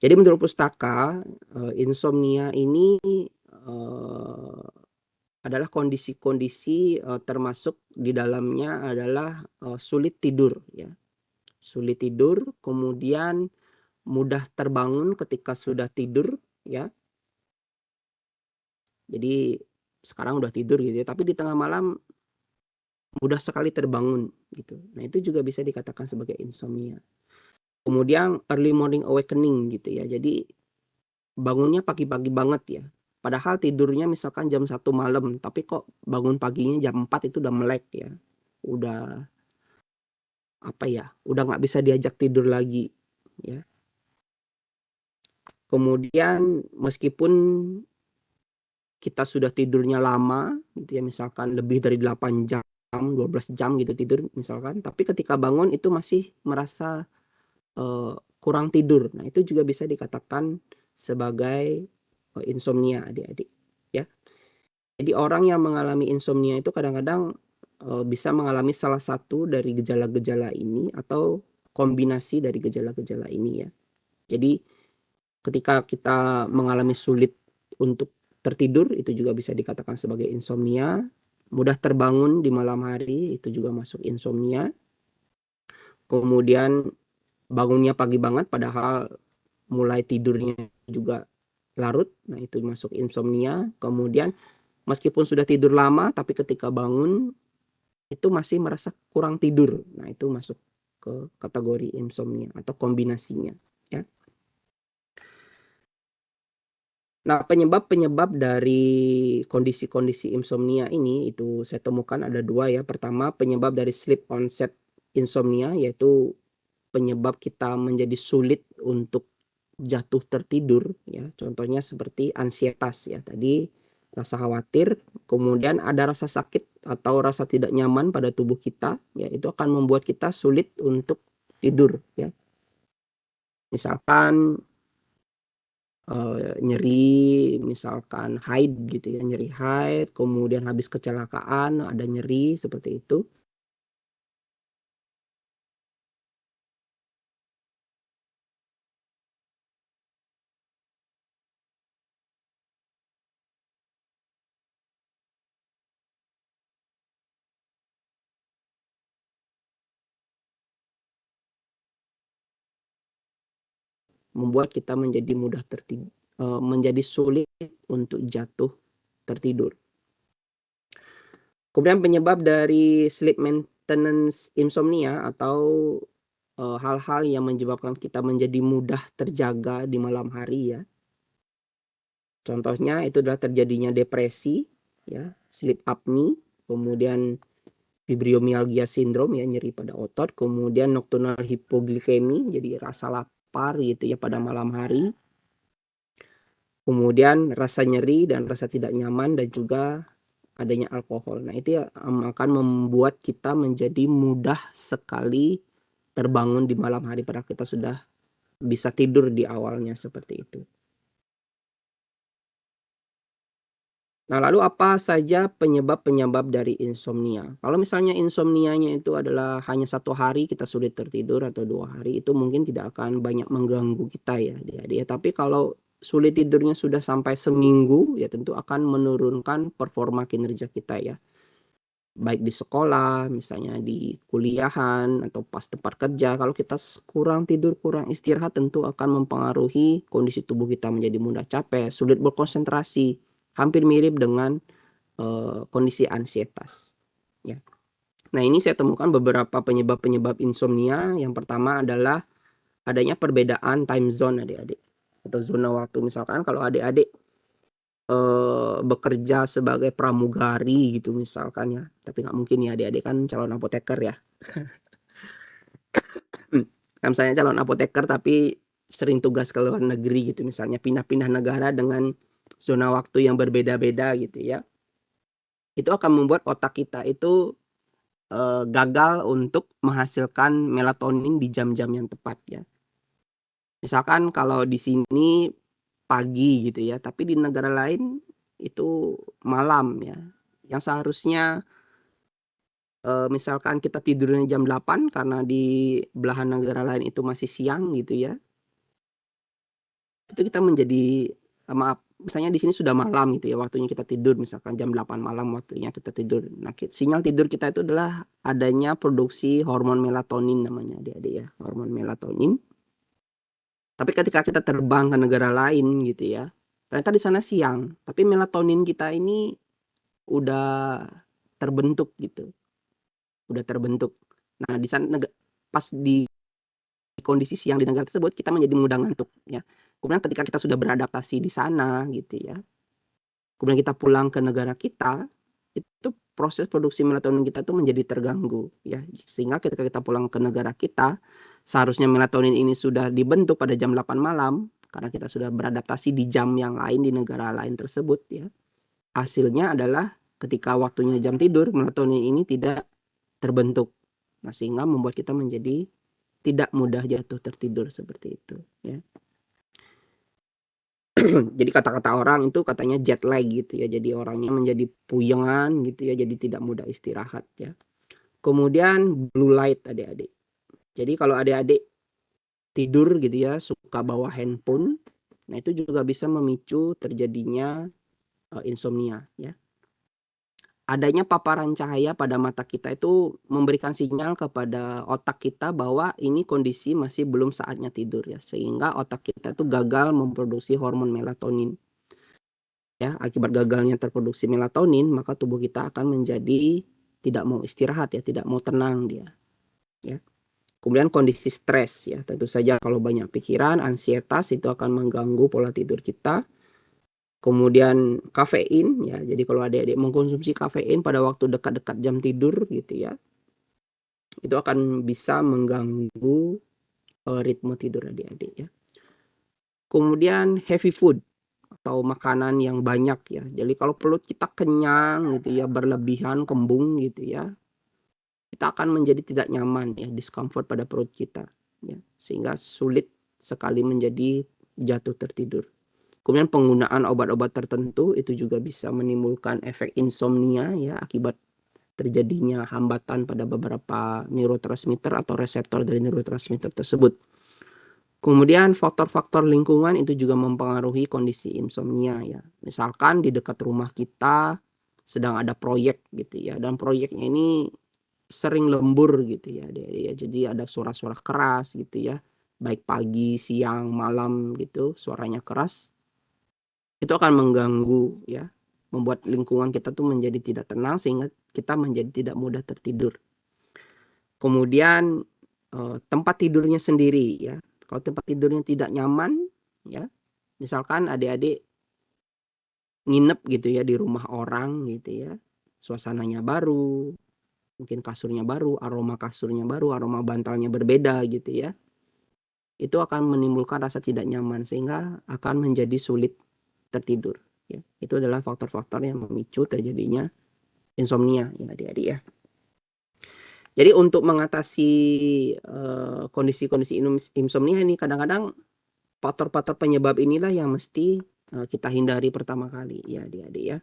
Jadi menurut pustaka, insomnia ini adalah kondisi-kondisi termasuk di dalamnya adalah sulit tidur ya. Sulit tidur, kemudian mudah terbangun ketika sudah tidur ya. Jadi sekarang udah tidur gitu ya, tapi di tengah malam mudah sekali terbangun gitu. Nah, itu juga bisa dikatakan sebagai insomnia. Kemudian early morning awakening gitu ya. Jadi bangunnya pagi-pagi banget ya. Padahal tidurnya misalkan jam 1 malam, tapi kok bangun paginya jam 4 itu udah melek ya. Udah apa ya? Udah nggak bisa diajak tidur lagi ya. Kemudian meskipun kita sudah tidurnya lama gitu ya, misalkan lebih dari 8 jam, 12 jam gitu tidur misalkan, tapi ketika bangun itu masih merasa kurang tidur. Nah, itu juga bisa dikatakan sebagai insomnia, adik-adik ya. Jadi orang yang mengalami insomnia itu kadang-kadang bisa mengalami salah satu dari gejala-gejala ini atau kombinasi dari gejala-gejala ini ya. Jadi ketika kita mengalami sulit untuk tertidur, itu juga bisa dikatakan sebagai insomnia. Mudah terbangun di malam hari, itu juga masuk insomnia. Kemudian bangunnya pagi banget padahal mulai tidurnya juga larut, nah itu masuk insomnia. Kemudian meskipun sudah tidur lama tapi ketika bangun itu masih merasa kurang tidur, nah itu masuk ke kategori insomnia atau kombinasinya ya. Nah, penyebab-penyebab dari kondisi-kondisi insomnia ini itu saya temukan ada 2 ya. Pertama, penyebab dari sleep onset insomnia, yaitu penyebab kita menjadi sulit untuk jatuh tertidur ya. Contohnya seperti ansietas ya tadi, rasa khawatir, kemudian ada rasa sakit atau rasa tidak nyaman pada tubuh kita ya, itu akan membuat kita sulit untuk tidur ya. Misalkan nyeri, misalkan haid gitu ya, nyeri haid, kemudian habis kecelakaan ada nyeri seperti itu. Membuat kita menjadi mudah tertidur, menjadi sulit untuk jatuh tertidur. Kemudian penyebab dari sleep maintenance insomnia atau hal-hal yang menyebabkan kita menjadi mudah terjaga di malam hari ya. Contohnya itu adalah terjadinya depresi, ya, sleep apnea, kemudian fibromyalgia syndrome, ya, nyeri pada otot, kemudian nocturnal hypoglycemia, jadi rasa lapar gitu ya pada malam hari. Kemudian rasa nyeri dan rasa tidak nyaman dan juga adanya alkohol. Nah, itu ya akan membuat kita menjadi mudah sekali terbangun di malam hari padahal kita sudah bisa tidur di awalnya seperti itu. Nah, lalu apa saja penyebab-penyebab dari insomnia? Kalau misalnya insomnianya itu adalah hanya 1 hari kita sulit tertidur atau 2 hari, itu mungkin tidak akan banyak mengganggu kita ya, adik-adik ya. Tapi kalau sulit tidurnya sudah sampai seminggu, ya tentu akan menurunkan performa kinerja kita ya. Baik di sekolah, misalnya di kuliahan, atau pas tempat kerja. Kalau kita kurang tidur, kurang istirahat, tentu akan mempengaruhi kondisi tubuh kita menjadi mudah capek, sulit berkonsentrasi, hampir mirip dengan kondisi ansietas, ya. Nah, ini saya temukan beberapa penyebab-penyebab insomnia. Yang pertama adalah adanya perbedaan time zone adik-adik, atau zona waktu. Misalkan kalau adik-adik bekerja sebagai pramugari gitu misalkan ya, tapi nggak mungkin ya, adik-adik kan calon apoteker ya. Kan misalnya calon apoteker tapi sering tugas ke luar negeri gitu, misalnya pindah-pindah negara dengan zona waktu yang berbeda-beda gitu ya. Itu akan membuat otak kita itu gagal untuk menghasilkan melatonin di jam-jam yang tepat ya. Misalkan kalau di sini pagi gitu ya, tapi di negara lain itu malam ya. Yang seharusnya misalkan kita tidurnya jam 8 karena di belahan negara lain itu masih siang gitu ya. Itu kita menjadi maaf, misalnya di sini sudah malam gitu ya, waktunya kita tidur, misalkan jam 8 malam waktunya kita tidur. Nah, sinyal tidur kita itu adalah adanya produksi hormon melatonin namanya adik-adik ya, hormon melatonin. Tapi ketika kita terbang ke negara lain gitu ya, ternyata di sana siang, tapi melatonin kita ini udah terbentuk gitu, udah terbentuk. Nah, di sana pas di kondisi siang di negara tersebut kita menjadi mudah ngantuk ya. Kemudian ketika kita sudah beradaptasi di sana gitu ya, kemudian kita pulang ke negara kita, itu proses produksi melatonin kita tuh menjadi terganggu ya. Sehingga ketika kita pulang ke negara kita, seharusnya melatonin ini sudah dibentuk pada jam 8 malam karena kita sudah beradaptasi di jam yang lain di negara lain tersebut ya. Hasilnya adalah ketika waktunya jam tidur, melatonin ini tidak terbentuk. Nah, sehingga membuat kita menjadi tidak mudah jatuh tertidur seperti itu ya. Jadi kata-kata orang itu katanya jet lag gitu ya. Jadi orangnya menjadi puyengan gitu ya. Jadi tidak mudah istirahat ya. Kemudian blue light adik-adik. Jadi kalau adik-adik tidur gitu ya, suka bawa handphone, nah itu juga bisa memicu terjadinya insomnia ya. Adanya paparan cahaya pada mata kita itu memberikan sinyal kepada otak kita bahwa ini kondisi masih belum saatnya tidur ya. Sehingga otak kita itu gagal memproduksi hormon melatonin. Ya, akibat gagalnya terproduksi melatonin, maka tubuh kita akan menjadi tidak mau istirahat ya, tidak mau tenang dia. Ya. Kemudian kondisi stres ya, tentu saja kalau banyak pikiran, ansietas itu akan mengganggu pola tidur kita. Kemudian kafein ya, jadi kalau adik-adik mengkonsumsi kafein pada waktu dekat-dekat jam tidur gitu ya, itu akan bisa mengganggu ritme tidur adik-adik ya. Kemudian heavy food atau makanan yang banyak ya. Jadi kalau perut kita kenyang gitu ya, berlebihan, kembung gitu ya, kita akan menjadi tidak nyaman ya, discomfort pada perut kita ya, sehingga sulit sekali menjadi jatuh tertidur. Kemudian penggunaan obat-obat tertentu itu juga bisa menimbulkan efek insomnia ya, akibat terjadinya hambatan pada beberapa neurotransmitter atau reseptor dari neurotransmitter tersebut. Kemudian faktor-faktor lingkungan itu juga mempengaruhi kondisi insomnia ya. Misalkan di dekat rumah kita sedang ada proyek gitu ya, dan proyeknya ini sering lembur gitu ya. Jadi ada suara-suara keras gitu ya. Baik pagi, siang, malam gitu, suaranya keras. Itu akan mengganggu ya, membuat lingkungan kita tuh menjadi tidak tenang sehingga kita menjadi tidak mudah tertidur. Kemudian tempat tidurnya sendiri ya. Kalau tempat tidurnya tidak nyaman ya, misalkan adik-adik nginep gitu ya di rumah orang gitu ya. Suasananya baru, mungkin kasurnya baru, aroma kasurnya baru, aroma bantalnya berbeda gitu ya. Itu akan menimbulkan rasa tidak nyaman sehingga akan menjadi sulit tertidur ya. Itu adalah faktor-faktor yang memicu terjadinya insomnia ya adik-adik ya. Jadi untuk mengatasi kondisi-kondisi insomnia ini kadang-kadang faktor-faktor penyebab inilah yang mesti kita hindari pertama kali ya adik-adik ya.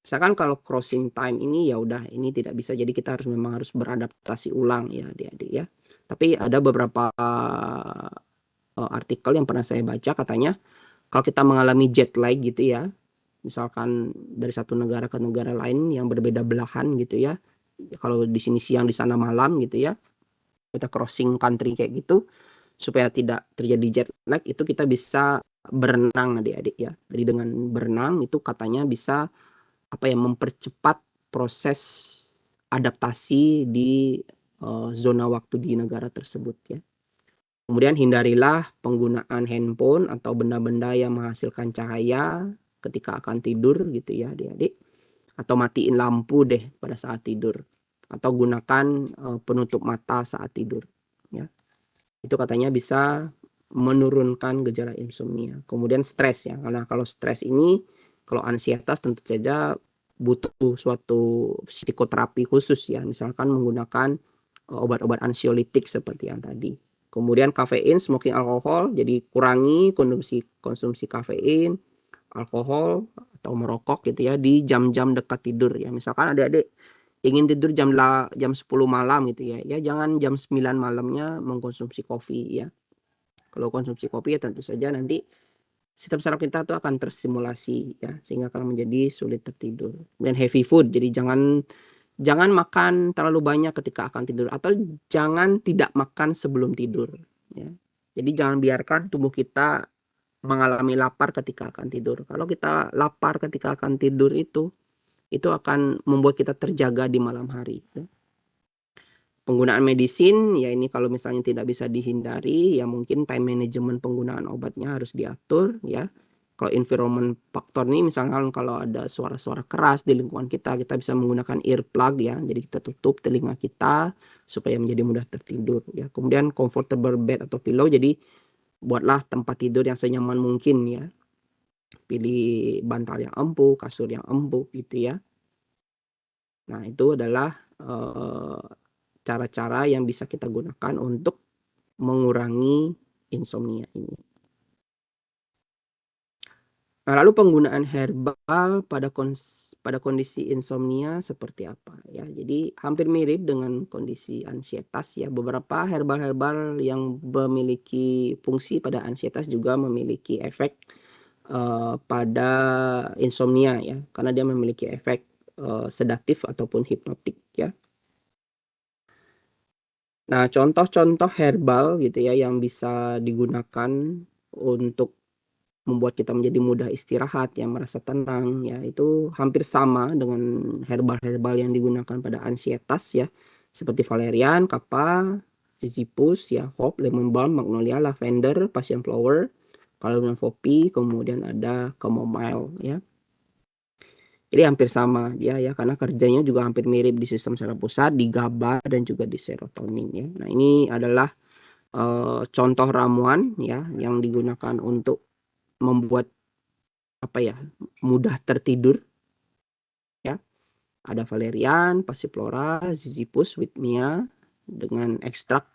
Misalkan kalau crossing time ini ya udah ini tidak bisa, jadi kita memang harus beradaptasi ulang ya adik-adik ya. Tapi ada beberapa artikel yang pernah saya baca katanya kalau kita mengalami jet lag gitu ya, misalkan dari satu negara ke negara lain yang berbeda belahan gitu ya. Kalau di sini siang di sana malam gitu ya. Kita crossing country kayak gitu supaya tidak terjadi jet lag itu kita bisa berenang adik-adik ya. Jadi dengan berenang itu katanya bisa apa ya mempercepat proses adaptasi di zona waktu di negara tersebut ya. Kemudian hindarilah penggunaan handphone atau benda-benda yang menghasilkan cahaya ketika akan tidur gitu ya adik-adik. Atau matiin lampu deh pada saat tidur. Atau gunakan penutup mata saat tidur ya. Itu katanya bisa menurunkan gejala insomnia. Kemudian stres ya, karena kalau stres ini, kalau ansietas tentu saja butuh suatu psikoterapi khusus ya, misalkan menggunakan obat-obat ansiolitik seperti yang tadi. Kemudian kafein, smoking alkohol, jadi kurangi konsumsi konsumsi kafein, alkohol atau merokok gitu ya di jam-jam dekat tidur ya. Misalkan adik-adik ingin tidur jam 10 malam gitu ya. Ya jangan jam 9 malamnya mengkonsumsi kopi ya. Kalau konsumsi kopi ya tentu saja nanti sistem saraf kita tuh akan terstimulasi ya sehingga akan menjadi sulit tertidur. Dan heavy food, jadi jangan makan terlalu banyak ketika akan tidur atau jangan tidak makan sebelum tidur ya. Jadi jangan biarkan tubuh kita mengalami lapar ketika akan tidur. Kalau kita lapar ketika akan tidur itu akan membuat kita terjaga di malam hari ya. Penggunaan medisin ya ini kalau misalnya tidak bisa dihindari ya mungkin time management penggunaan obatnya harus diatur ya. Kalau environment faktor nih misalkan kalau ada suara-suara keras di lingkungan kita bisa menggunakan earplug ya. Jadi kita tutup telinga kita supaya menjadi mudah tertidur ya. Kemudian comfortable bed atau pillow, jadi buatlah tempat tidur yang senyaman mungkin ya. Pilih bantal yang empuk, kasur yang empuk gitu ya. Nah, itu adalah cara-cara yang bisa kita gunakan untuk mengurangi insomnia ini. Nah, lalu penggunaan herbal pada kondisi insomnia seperti apa ya? Jadi hampir mirip dengan kondisi ansietas ya. Beberapa herbal-herbal yang memiliki fungsi pada ansietas juga memiliki efek pada insomnia ya, karena dia memiliki efek sedatif ataupun hipnotik ya. Nah, contoh-contoh herbal gitu ya yang bisa digunakan untuk membuat kita menjadi mudah istirahat, yang merasa tenang ya, itu hampir sama dengan herbal-herbal yang digunakan pada ansietas ya, seperti valerian, kappa, sisyphus ya, hop, lemon balm, magnolia, lavender, passion flower, calorium poppy, kemudian ada chamomile ya. Jadi hampir sama dia ya karena kerjanya juga hampir mirip di sistem saraf pusat, di GABA dan juga di serotonin ya. Nah, ini adalah contoh ramuan ya yang digunakan untuk membuat apa ya mudah tertidur ya. Ada valerian, passiflora, ziziphus, witmia dengan ekstrak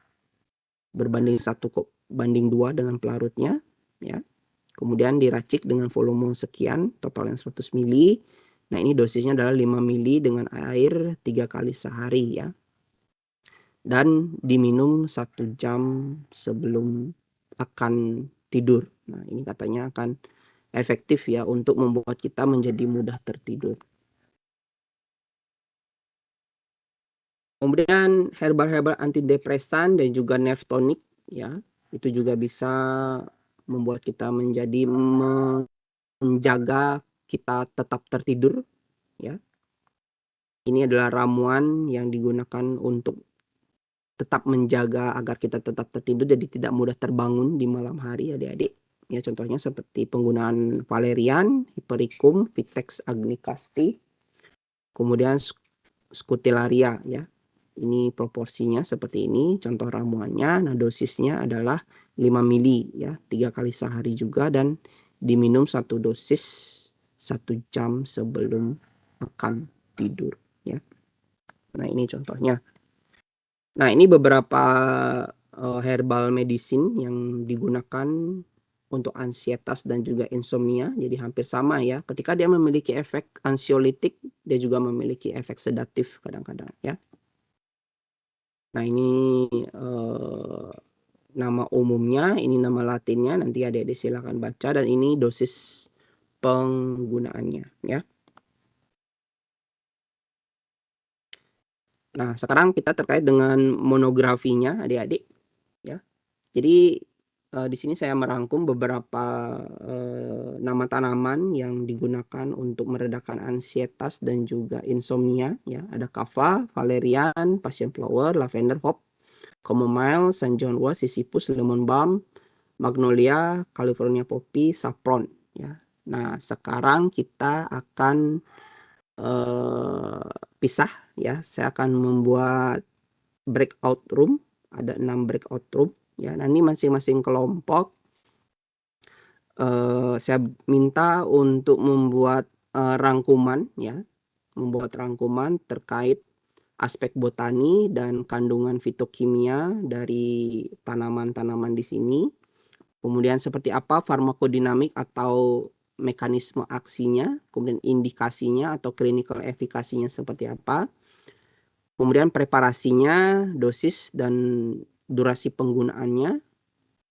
berbanding 1:2 dengan pelarutnya ya. Kemudian diracik dengan volume sekian, total yang 100 mili. Nah, ini dosisnya adalah 5 mili dengan air 3 kali sehari ya. Dan diminum 1 jam sebelum akan tidur. Nah, ini katanya akan efektif ya untuk membuat kita menjadi mudah tertidur. Kemudian herbal-herbal antidepresan dan juga nerve tonic ya, itu juga bisa membuat kita menjadi menjaga kita tetap tertidur ya. Ini adalah ramuan yang digunakan untuk tetap menjaga agar kita tetap tertidur jadi tidak mudah terbangun di malam hari adik-adik. Ya, contohnya seperti penggunaan valerian, hipericum, vitex agnicasti, kemudian scutellariae ya. Ini proporsinya seperti ini, contoh ramuannya. Nah, dosisnya adalah 5 mili ya, 3 kali sehari juga, dan diminum 1 dosis 1 jam sebelum makan tidur ya. Nah, ini contohnya. Nah, ini beberapa herbal medicine yang digunakan untuk ansietas dan juga insomnia. Jadi hampir sama ya. Ketika dia memiliki efek ansiolitik, dia juga memiliki efek sedatif kadang-kadang ya. Nah, ini nama umumnya, ini nama latinnya, nanti adik-adik silakan baca, dan ini dosis penggunaannya ya. Nah, sekarang kita terkait dengan monografinya adik-adik ya. Jadi di sini saya merangkum beberapa nama tanaman yang digunakan untuk meredakan ansietas dan juga insomnia ya. Ada kava, valerian, passion flower, lavender, hop, chamomile, St. John wort, sisyphus, lemon balm, magnolia, California poppy, saffron ya. Nah, sekarang kita akan pisah ya. Saya akan membuat breakout room, ada 6 breakout room ya. Nanti masing-masing kelompok saya minta untuk membuat rangkuman ya, membuat rangkuman terkait aspek botani dan kandungan fitokimia dari tanaman-tanaman di sini. Kemudian seperti apa farmakodinamik atau mekanisme aksinya, kemudian indikasinya atau clinical efikasinya seperti apa. Kemudian preparasinya, dosis dan durasi penggunaannya,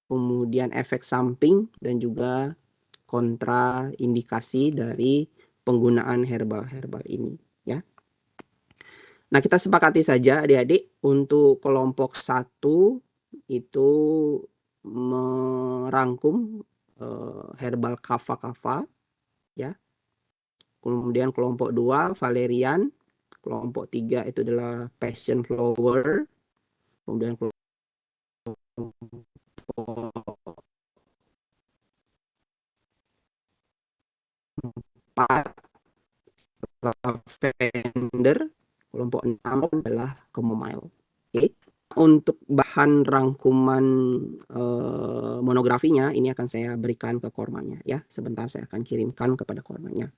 kemudian efek samping dan juga kontraindikasi dari penggunaan herbal-herbal ini ya. Nah, kita sepakati saja adik-adik untuk kelompok 1 itu merangkum herbal kava-kava ya. Kemudian kelompok 2 valerian, kelompok 3 itu adalah passion flower, kemudian kelompok 4 lavender, kelompok 6 adalah chamomile. Oke. Untuk bahan rangkuman monografinya ini akan saya berikan ke kormanya ya. Sebentar saya akan kirimkan kepada kormanya.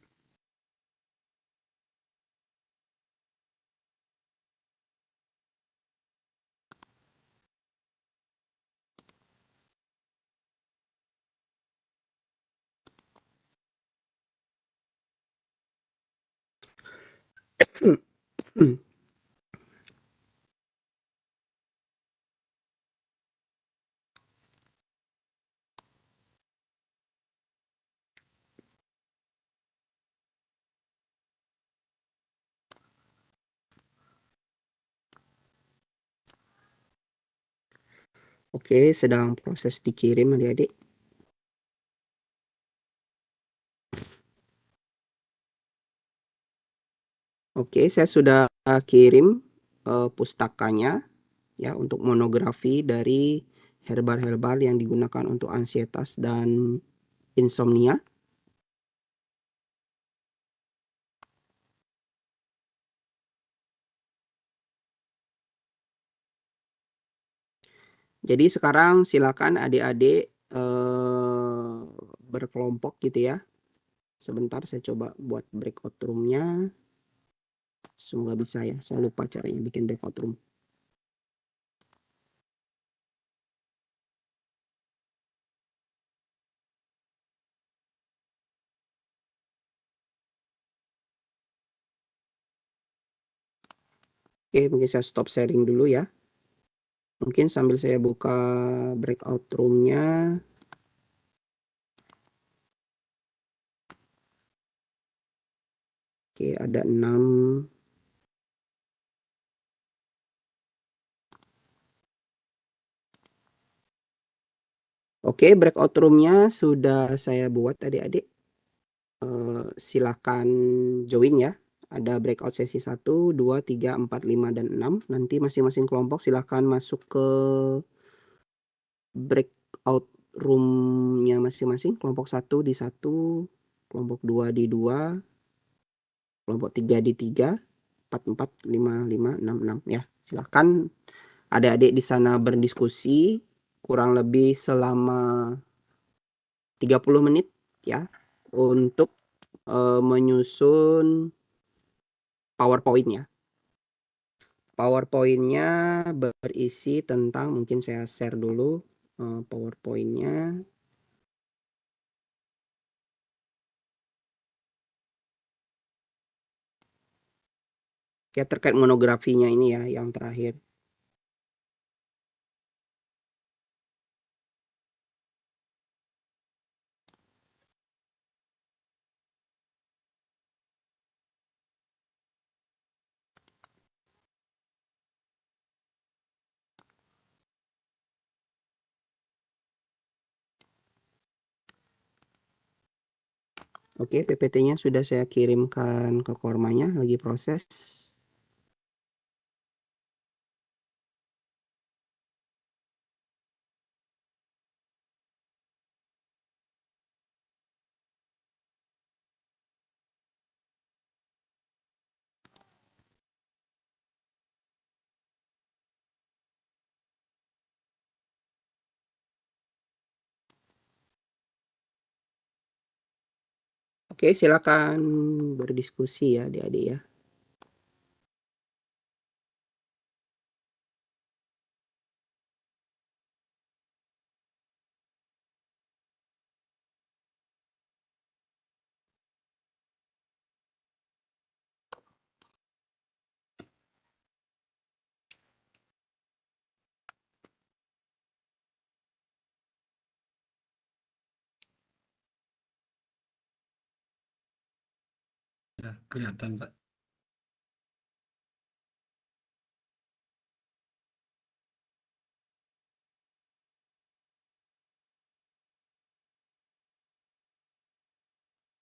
Oke, sedang proses dikirim adik-adik. Oke, saya sudah kirim pustakanya ya untuk monografi dari herbal-herbal yang digunakan untuk ansietas dan insomnia. Jadi sekarang silakan adik-adik berkelompok gitu ya. Sebentar saya coba buat breakout room-nya. Semoga bisa ya. Saya lupa caranya bikin breakout room. Oke, mungkin saya stop sharing dulu ya. Mungkin sambil saya buka breakout room-nya. Oke, ada 6. Oke, breakout room-nya sudah saya buat adik-adik. Silakan join ya. Ada breakout sesi 1, 2, 3, 4, 5, dan 6. Nanti masing-masing kelompok silakan masuk ke breakout roomnya masing-masing, kelompok 1 di 1, kelompok 2 di 2, kelompok 3 di 3, 4, 4, 5, 5, 6, 6 ya. Silakan adik-adik di sana berdiskusi kurang lebih selama 30 menit ya untuk menyusun PowerPoint ya. PowerPoint-nya berisi tentang, mungkin saya share dulu PowerPoint-nya. Ya, terkait monografinya ini ya, yang terakhir. Oke, PPT-nya sudah saya kirimkan ke Kormanya, lagi proses. Oke, silakan berdiskusi ya adik-adik ya. Ya, kelihatan, Pak.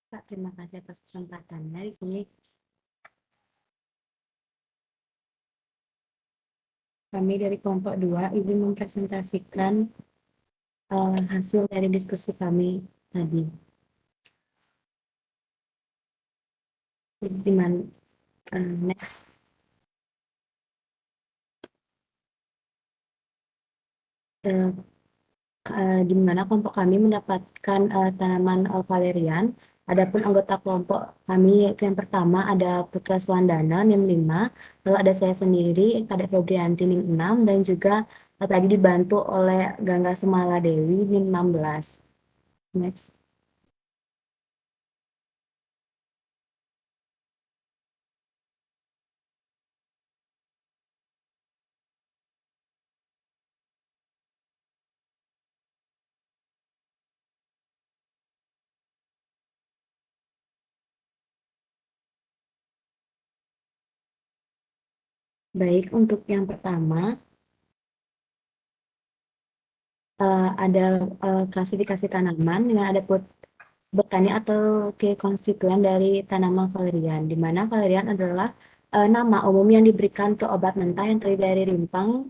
Pak, terima kasih atas kesempatannya. Di sini kami dari kelompok 2 izin mempresentasikan hasil dari diskusi kami tadi. Di mana next. Di mana kelompok kami mendapatkan tanaman valerian. Adapun anggota kelompok kami yaitu yang pertama ada Putra Swandana NIM 5, lalu ada saya sendiri Kadek Febrianti NIM 6, dan juga tadi dibantu oleh Gangga Semala Dewi NIM 16. Next. Baik, untuk yang pertama ada klasifikasi tanaman dengan ada botani atau key konstituen dari tanaman valerian, di mana valerian adalah nama umum yang diberikan ke obat mentah yang terdiri dari rimpang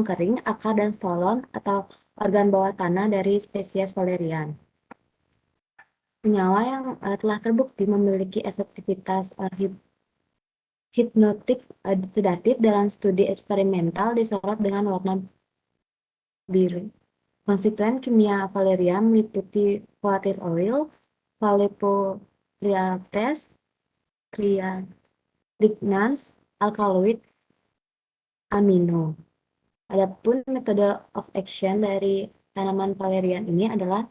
kering, akar, dan stolon atau organ bawah tanah dari spesies valerian. Senyawa yang telah terbukti memiliki efektivitas hipnotik sedatif dalam studi eksperimental disorot dengan warna biru. Konstituen kimia valerian meliputi volatile oil, valproates, lignans, alkaloid, amino. Adapun metode of action dari tanaman valerian ini adalah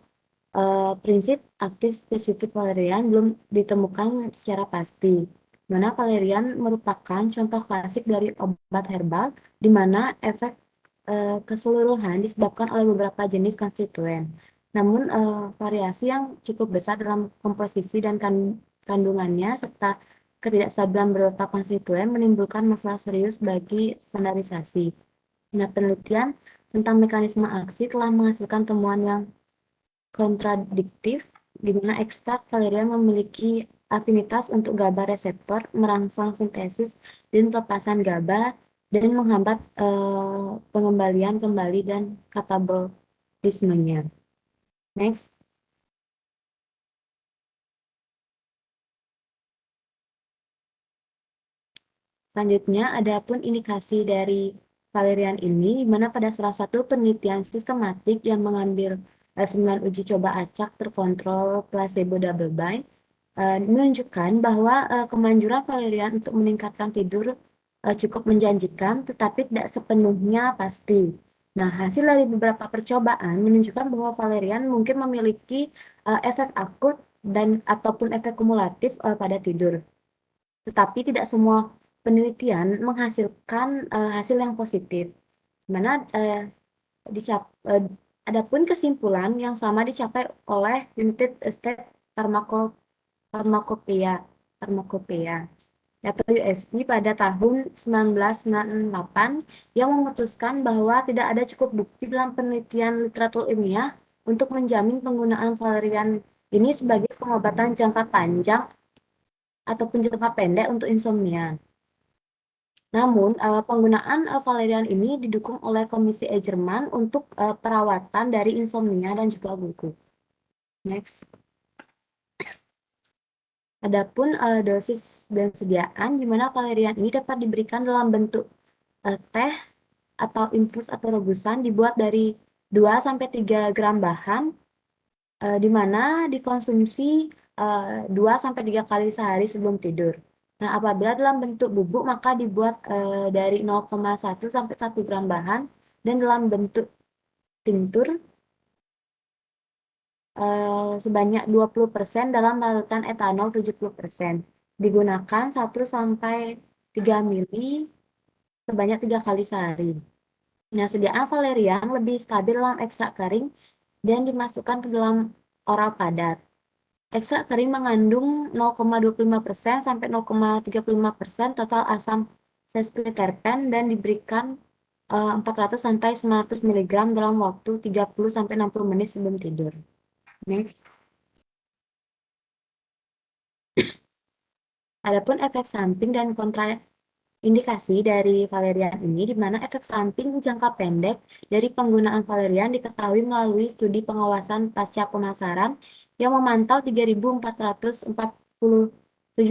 prinsip aktif spesifik valerian belum ditemukan secara pasti. Mana valerian merupakan contoh klasik dari obat herbal di mana efek keseluruhan disebabkan oleh beberapa jenis konstituen. Namun variasi yang cukup besar dalam komposisi dan kandungannya serta ketidakstabilan beberapa konstituen menimbulkan masalah serius bagi standarisasi. Nah, penelitian tentang mekanisme aksi telah menghasilkan temuan yang kontradiktif, di mana ekstrak valerian memiliki afinitas untuk GABA reseptor, merangsang sintesis dan pelepasan GABA, dan menghambat pengembalian kembali dan katabolismenya. Next. Selanjutnya, ada pun indikasi dari valerian ini, di mana pada salah satu penelitian sistematik yang mengambil 9 uji coba acak terkontrol placebo double blind, menunjukkan bahwa kemanjuran valerian untuk meningkatkan tidur cukup menjanjikan, tetapi tidak sepenuhnya pasti. Nah, hasil dari beberapa percobaan menunjukkan bahwa valerian mungkin memiliki efek akut dan ataupun efek kumulatif pada tidur. Tetapi tidak semua penelitian menghasilkan hasil yang positif. Mana adapun kesimpulan yang sama dicapai oleh United States Pharmacopoeia atau USP pada tahun 1998 yang memutuskan bahwa tidak ada cukup bukti dalam penelitian literatur ilmiah untuk menjamin penggunaan valerian ini sebagai pengobatan jangka panjang ataupun jangka pendek untuk insomnia. Namun, penggunaan valerian ini didukung oleh Komisi Jerman untuk perawatan dari insomnia dan juga gugup. Next. Adapun dosis dan sediaan di mana valerian ini dapat diberikan dalam bentuk teh atau infus atau rebusan dibuat dari 2-3 gram bahan di mana dikonsumsi 2-3 kali sehari sebelum tidur. Nah, apabila dalam bentuk bubuk maka dibuat dari 0,1 sampai 1 gram bahan, dan dalam bentuk tinctur sebanyak 20% dalam larutan etanol 70%. Digunakan 1-3 mili sebanyak 3 kali sehari. Nah, sediaan valerian lebih stabil dalam ekstrak kering dan dimasukkan ke dalam oral padat. Ekstrak kering mengandung 0,25% sampai 0,35% total asam sesquiterpen dan diberikan 400 sampai 900 mg dalam waktu 30 sampai 60 menit sebelum tidur. Next. Adapun efek samping dan kontraindikasi dari valerian ini, di mana efek samping jangka pendek dari penggunaan valerian diketahui melalui studi pengawasan pasca pemasaran yang memantau 3.447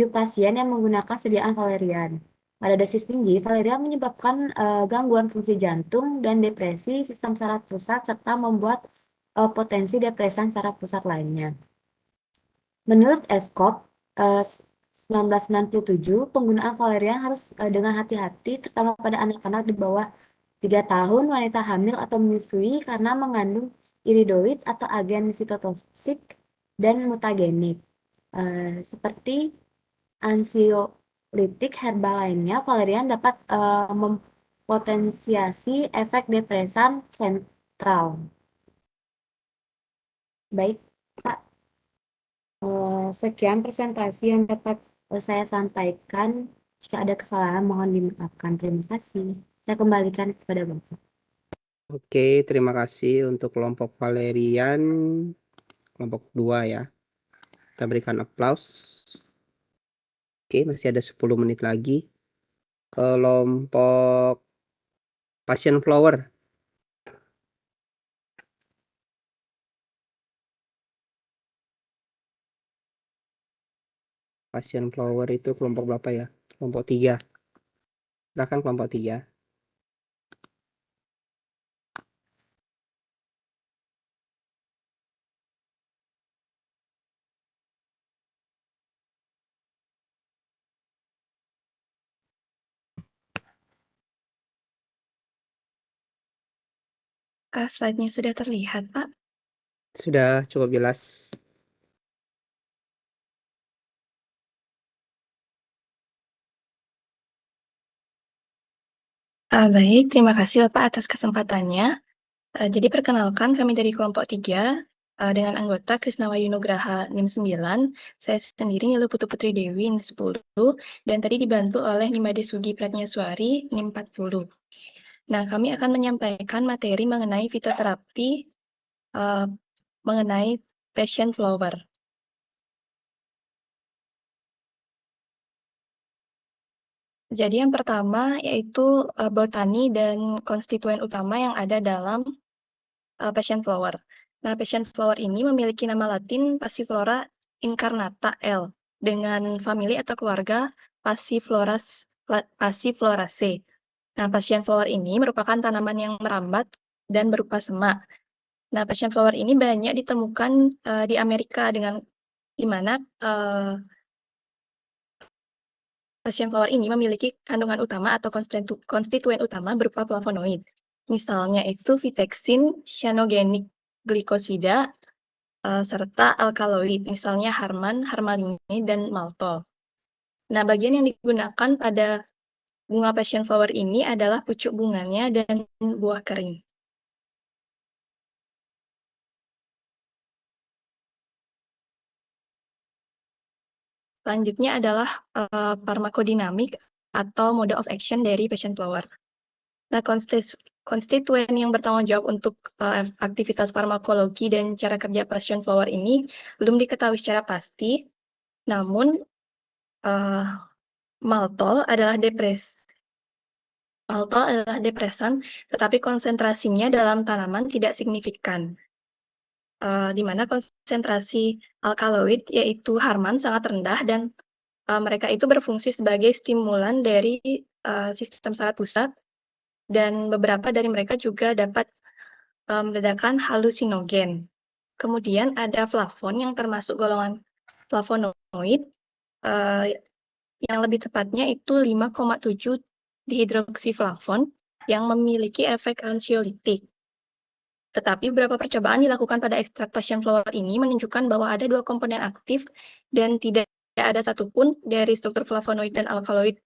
pasien yang menggunakan sediaan valerian. Pada dosis tinggi, valerian menyebabkan gangguan fungsi jantung dan depresi sistem saraf pusat serta membuat potensi depresan saraf pusat lainnya. Menurut ESCOP 1997, penggunaan valerian harus dengan hati-hati, terutama pada anak-anak di bawah 3 tahun, wanita hamil atau menyusui karena mengandung iridoid atau agen sitotoksik dan mutagenik. Seperti ansiolitik herbal lainnya, valerian dapat mempotensiasi efek depresan sentral. Baik, Pak. Sekian presentasi yang dapat saya sampaikan. Jika ada kesalahan mohon dimaafkan. Terima kasih. Saya kembalikan kepada Bapak. Oke, terima kasih untuk kelompok Valerian, kelompok 2 ya. Kita berikan aplaus. Oke, masih ada 10 menit lagi. Kelompok Passion Flower. Passion Flower itu kelompok berapa ya? Kelompok 3. Silakan kelompok 3. Slide-nya sudah terlihat, Pak? Sudah cukup jelas. Baik, terima kasih Bapak atas kesempatannya. Jadi perkenalkan kami dari kelompok 3 dengan anggota Krisnawayu Nugraha NIM 9, saya sendiri Nilu Putu Putri Dewi NIM 10, dan tadi dibantu oleh Nimade Sugi Pratnyaswari NIM 40. Nah, kami akan menyampaikan materi mengenai fitoterapi mengenai passion flower. Jadi yang pertama yaitu botani dan konstituen utama yang ada dalam passion flower. Nah, passion flower ini memiliki nama latin Passiflora incarnata L dengan famili atau keluarga Passifloraceae. Nah, passion flower ini merupakan tanaman yang merambat dan berupa semak. Nah, passion flower ini banyak ditemukan di Amerika di mana passion flower ini memiliki kandungan utama atau konstituen utama berupa flavonoid. Misalnya itu vitexin, cyanogenic glycosida, serta alkaloid, misalnya harman, harmaline, dan maltol. Nah, bagian yang digunakan pada bunga passion flower ini adalah pucuk bunganya dan buah kering. Selanjutnya adalah farmakodinamik atau mode of action dari passion flower. Nah, konstituen yang bertanggung jawab untuk aktivitas farmakologi dan cara kerja passion flower ini belum diketahui secara pasti, namun maltol adalah depresan, tetapi konsentrasinya dalam tanaman tidak signifikan. Di mana konsentrasi alkaloid yaitu harman sangat rendah dan mereka itu berfungsi sebagai stimulan dari sistem saraf pusat dan beberapa dari mereka juga dapat meredakan halusinogen. Kemudian ada flavon yang termasuk golongan flavonoid yang lebih tepatnya itu 5,7 dihidroksiflavon yang memiliki efek ansiolitik. Tetapi beberapa percobaan dilakukan pada ekstrak passion flower ini menunjukkan bahwa ada 2 komponen aktif dan tidak ada satupun dari struktur flavonoid dan alkaloid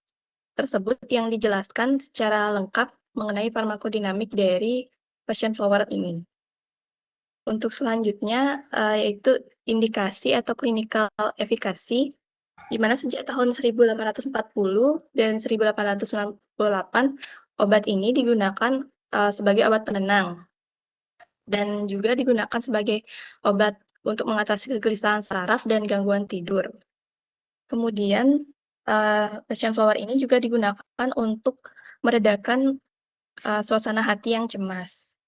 tersebut yang dijelaskan secara lengkap mengenai farmakodinamik dari passion flower ini. Untuk selanjutnya yaitu indikasi atau clinical efficacy, di mana sejak tahun 1840 dan 1898 obat ini digunakan sebagai obat penenang dan juga digunakan sebagai obat untuk mengatasi kegelisahan saraf dan gangguan tidur. Kemudian passion flower ini juga digunakan untuk meredakan suasana hati yang cemas.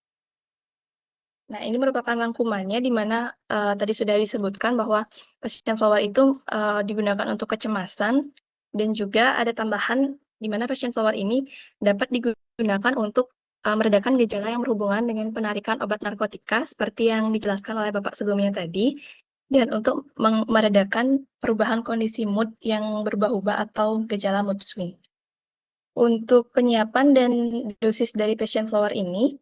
Nah, ini merupakan rangkumannya di mana tadi sudah disebutkan bahwa passion flower itu digunakan untuk kecemasan dan juga ada tambahan di mana passion flower ini dapat digunakan untuk meredakan gejala yang berhubungan dengan penarikan obat narkotika seperti yang dijelaskan oleh Bapak sebelumnya tadi dan untuk meredakan perubahan kondisi mood yang berubah-ubah atau gejala mood swing. Untuk penyiapan dan dosis dari passion flower ini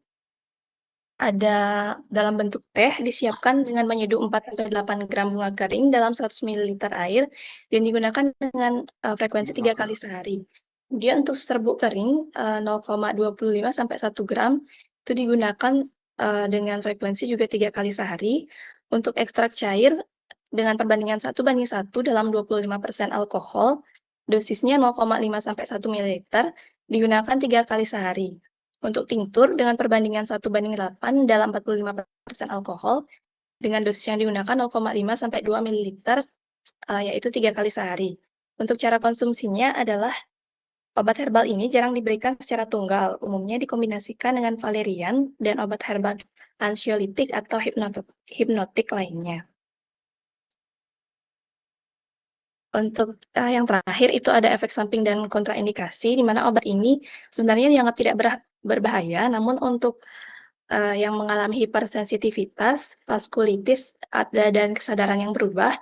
ada dalam bentuk teh disiapkan dengan menyeduh 4-8 gram bunga kering dalam 100 ml air dan digunakan dengan frekuensi 3 kali sehari. Kemudian untuk serbuk kering 0,25 sampai 1 gram itu digunakan dengan frekuensi juga 3 kali sehari. Untuk ekstrak cair dengan perbandingan 1:1 dalam 25% alkohol, dosisnya 0,5 sampai 1 ml digunakan 3 kali sehari. Untuk tinktur dengan perbandingan 1:8 dalam 45% alkohol, dengan dosis yang digunakan 0,5 sampai 2 ml, yaitu 3 kali sehari. Untuk cara konsumsinya adalah obat herbal ini jarang diberikan secara tunggal, umumnya dikombinasikan dengan valerian dan obat herbal ansiolitik atau hipnotik lainnya. Untuk yang terakhir itu ada efek samping dan kontraindikasi, di mana obat ini sebenarnya dianggap tidak berbahaya, namun untuk yang mengalami hipersensitivitas, vaskulitis, dan kesadaran yang berubah,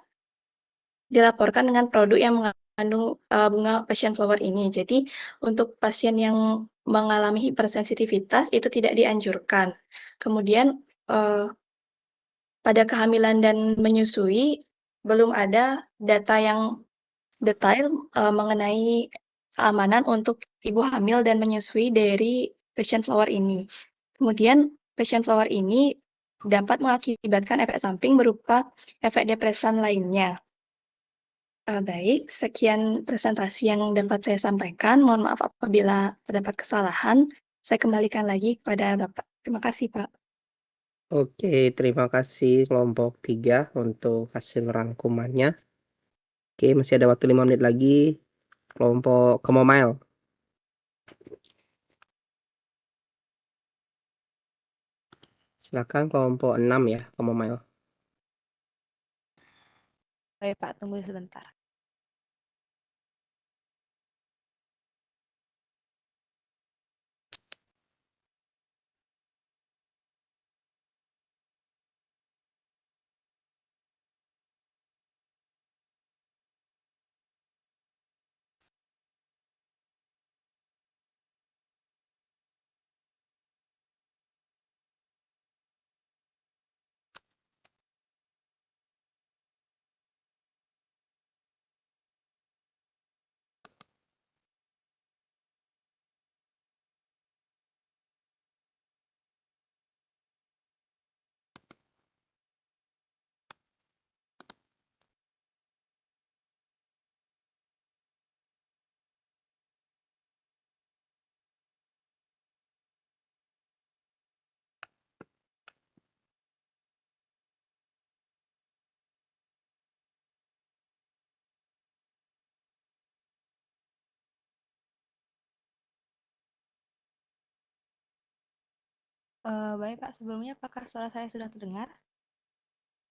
dilaporkan dengan produk yang mengandung bunga passion flower ini. Jadi untuk pasien yang mengalami hipersensitivitas itu tidak dianjurkan. Kemudian pada kehamilan dan menyusui belum ada data yang detail mengenai keamanan untuk ibu hamil dan menyusui dari passion flower ini. Kemudian passion flower ini dapat mengakibatkan efek samping berupa efek depresan lainnya. Baik, sekian presentasi yang dapat saya sampaikan. Mohon maaf apabila terdapat kesalahan. Saya kembalikan lagi kepada Bapak. Terima kasih, Pak. Oke, terima kasih kelompok 3 untuk hasil rangkumannya. Oke, masih ada waktu 5 menit lagi. Kelompok chamomile. Silakan kelompok 6 ya, chamomile. Baik Pak, tunggu sebentar. Baik Pak, sebelumnya apakah suara saya sudah terdengar?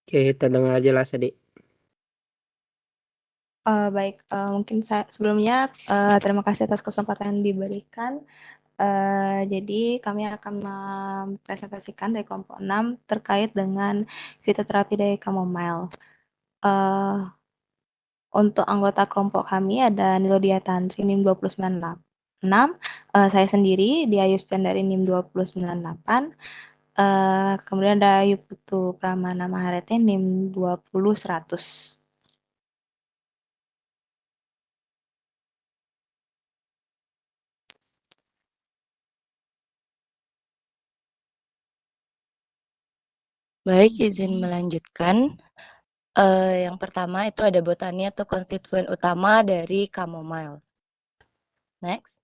Oke, terdengar jelas adik. Baik, mungkin saya sebelumnya terima kasih atas kesempatan yang diberikan. Jadi kami akan mempresentasikan dari kelompok 6 terkait dengan fitoterapi dari chamomile. Eh, Untuk anggota kelompok kami ada Nilodia Tantri NIM 20986, saya sendiri Dia Yustian dari NIM 2098, kemudian ada Ayu Putu Pramana Maharete NIM 20100. Baik, izin melanjutkan. Yang pertama itu ada botani atau konstituen utama dari chamomile. Next.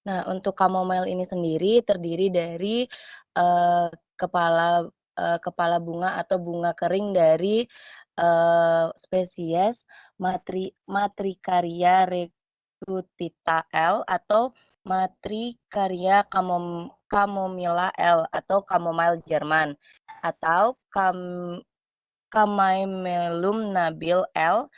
Nah, untuk chamomile ini sendiri terdiri dari kepala bunga atau bunga kering dari spesies Matricaria recutita L atau Matricaria chamomilla L atau chamomile Jerman atau Chamaemelum nabil L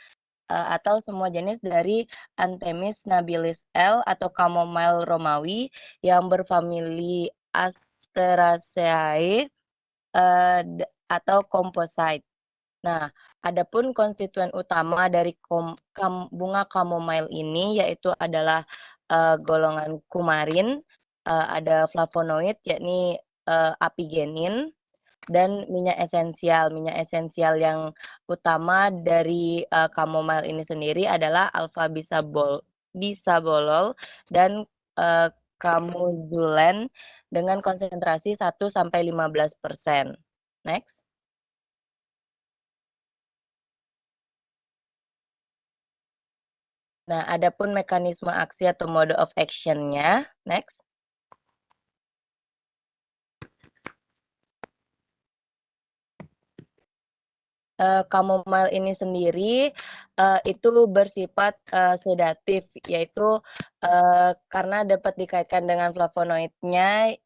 atau semua jenis dari Anthemis nabilis L atau chamomile Romawi yang berfamili Asteraceae atau composite. Nah, adapun konstituen utama dari bunga chamomile ini yaitu adalah golongan kumarin, ada flavonoid yakni apigenin, dan minyak esensial. Minyak esensial yang utama dari chamomile ini sendiri adalah alpha bisabolol dan camuzulen dengan konsentrasi 1-15%. Next. Nah, adapun mekanisme aksi atau mode of action-nya. Next. Chamomile ini sendiri itu bersifat sedatif, yaitu karena dapat dikaitkan dengan flavonoidnya,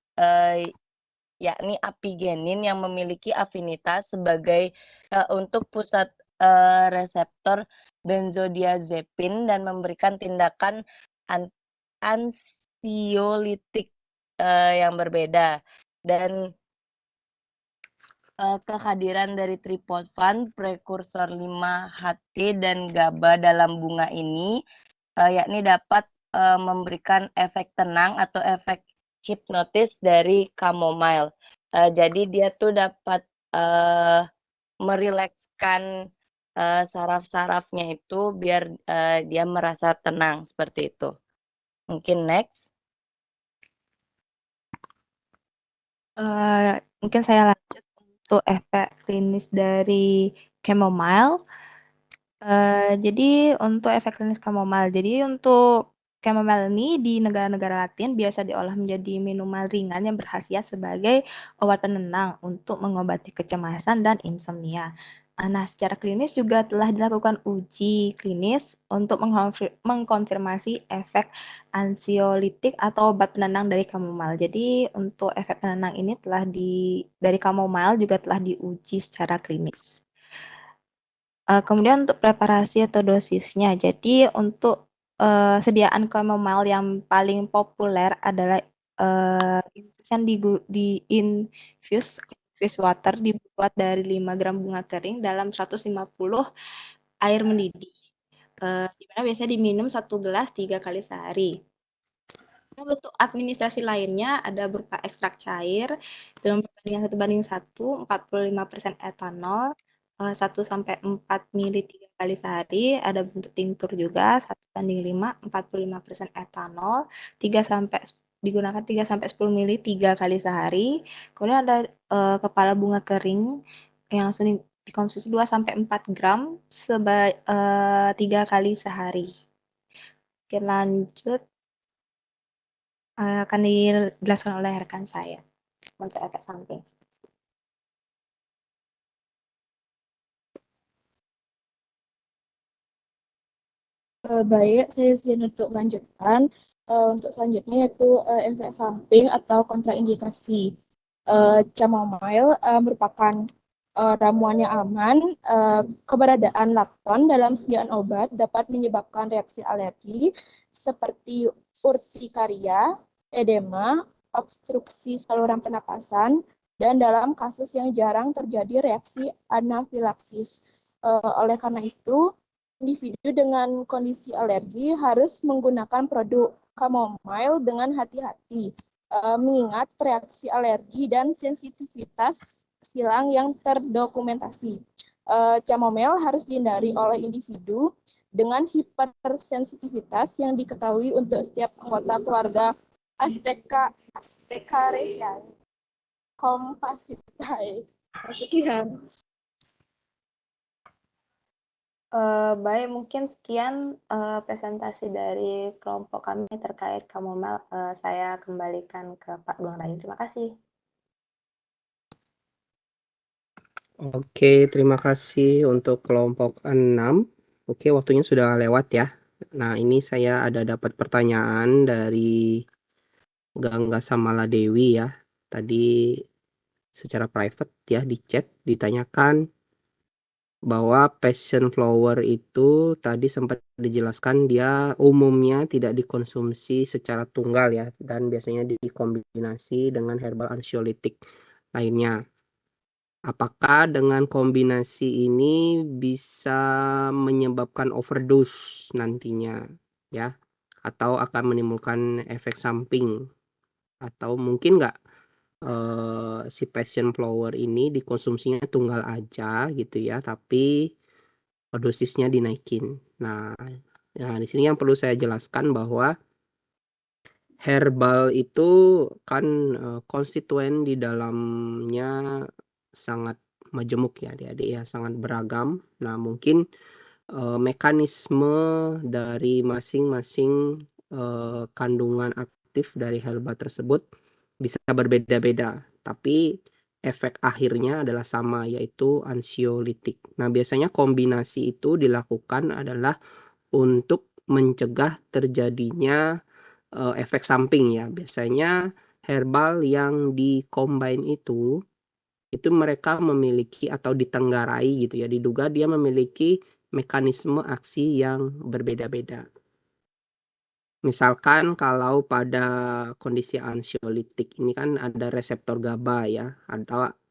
yakni apigenin yang memiliki afinitas sebagai untuk pusat reseptor benzodiazepin dan memberikan tindakan ansiolitik yang berbeda. Dan kehadiran dari triptofan, prekursor 5-HT dan GABA dalam bunga ini yakni dapat memberikan efek tenang atau efek hipnotis dari chamomile. Jadi dia tuh dapat merilekskan saraf-sarafnya itu biar dia merasa tenang seperti itu. Mungkin next. Mungkin saya lanjut untuk efek klinis dari chamomile. Jadi untuk efek klinis chamomile, jadi untuk chamomile ini di negara-negara Latin biasa diolah menjadi minuman ringan yang berkhasiat sebagai obat penenang untuk mengobati kecemasan dan insomnia. Nah, secara klinis juga telah dilakukan uji klinis untuk mengkonfirmasi efek ansiolitik atau obat penenang dari chamomile. Jadi untuk efek penenang ini dari chamomile juga telah diuji secara klinis. Kemudian untuk preparasi atau dosisnya, jadi untuk sediaan chamomile yang paling populer adalah infusion di infuse water dibuat dari 5 gram bunga kering dalam 150 air mendidih. Di mana biasanya diminum 1 gelas 3 kali sehari. Nah, bentuk administrasi lainnya ada berupa ekstrak cair dengan perbandingan 1:1, 45% etanol, 1-4 ml 3 kali sehari. Ada bentuk tinktur juga 1:5, 45% etanol, digunakan 3-10 ml 3 kali sehari. Kemudian ada kepala bunga kering yang langsung dikonsumsi 2-4 gram 3 kali sehari. Oke, lanjut. Akan dijelaskan oleh rekan saya untuk efek samping. Baik, saya izin untuk melanjutkan. Untuk selanjutnya yaitu efek samping atau kontraindikasi. Chamomile merupakan ramuan yang aman. Keberadaan lakton dalam sediaan obat dapat menyebabkan reaksi alergi seperti urtikaria, edema, obstruksi saluran pernapasan, dan dalam kasus yang jarang terjadi reaksi anafilaksis. Oleh karena itu, individu dengan kondisi alergi harus menggunakan produk chamomile dengan hati-hati, mengingat reaksi alergi dan sensitivitas silang yang terdokumentasi. Chamomile harus dihindari oleh individu dengan hipersensitivitas yang diketahui untuk setiap anggota keluarga Astecariaceae compacitae. Sekian. Baik, mungkin sekian presentasi dari kelompok kami terkait chamomile. Saya kembalikan ke Pak Gongrayu. Terima kasih. Oke, terima kasih untuk kelompok 6. Oke, waktunya sudah lewat ya. Nah, ini saya ada dapat pertanyaan dari Gangga Samala Dewi ya. Tadi secara private ya di chat ditanyakan bahwa passion flower itu tadi sempat dijelaskan dia umumnya tidak dikonsumsi secara tunggal ya dan biasanya dikombinasi dengan herbal anxiolytic lainnya. Apakah dengan kombinasi ini bisa menyebabkan overdose nantinya ya atau akan menimbulkan efek samping atau mungkin nggak si passion flower ini dikonsumsinya tunggal aja gitu ya tapi dosisnya dinaikin. Nah, di sini yang perlu saya jelaskan bahwa herbal itu kan konstituen di dalamnya sangat majemuk ya adik-adik ya, sangat beragam. Nah, mungkin mekanisme dari masing-masing kandungan aktif dari herbal tersebut bisa berbeda-beda, tapi efek akhirnya adalah sama yaitu ansiolitik. Nah, biasanya kombinasi itu dilakukan adalah untuk mencegah terjadinya efek samping ya. Biasanya herbal yang di-combine itu mereka memiliki atau ditenggarai gitu ya. Diduga dia memiliki mekanisme aksi yang berbeda-beda. Misalkan kalau pada kondisi ansiolitik ini kan ada reseptor GABA ya.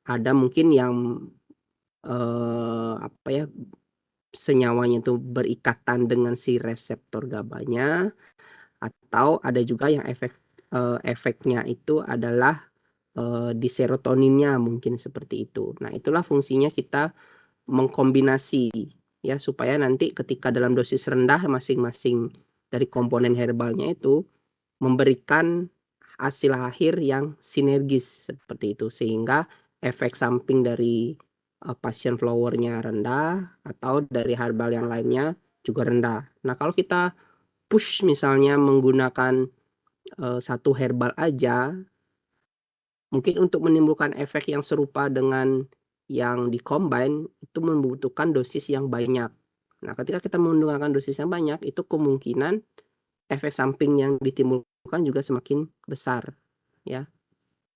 Ada mungkin yang apa ya senyawanya itu berikatan dengan si reseptor GABA-nya atau ada juga yang efeknya itu adalah di serotoninnya mungkin seperti itu. Nah, itulah fungsinya kita mengkombinasi ya supaya nanti ketika dalam dosis rendah masing-masing dari komponen herbalnya itu memberikan hasil akhir yang sinergis seperti itu sehingga efek samping dari passion flower-nya rendah atau dari herbal yang lainnya juga rendah. Nah, kalau kita push misalnya menggunakan satu herbal aja mungkin untuk menimbulkan efek yang serupa dengan yang di-combine itu membutuhkan dosis yang banyak. Nah, ketika kita menggunakan dosis yang banyak, itu kemungkinan efek samping yang ditimbulkan juga semakin besar, ya.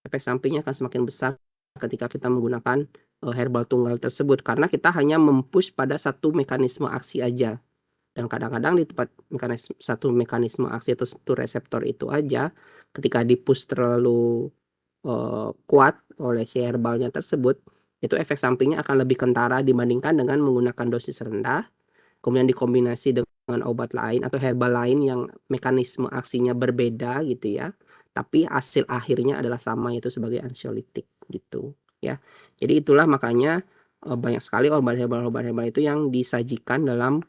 Efek sampingnya akan semakin besar ketika kita menggunakan herbal tunggal tersebut, karena kita hanya mempush pada satu mekanisme aksi aja. Dan kadang-kadang di tempat satu mekanisme aksi atau satu reseptor itu aja, ketika dipush terlalu kuat oleh si herbalnya tersebut, itu efek sampingnya akan lebih kentara dibandingkan dengan menggunakan dosis rendah, kemudian dikombinasi dengan obat lain atau herbal lain yang mekanisme aksinya berbeda gitu ya, tapi hasil akhirnya adalah sama, yaitu sebagai ansiolitik gitu ya. Jadi itulah makanya banyak sekali obat herbal itu yang disajikan dalam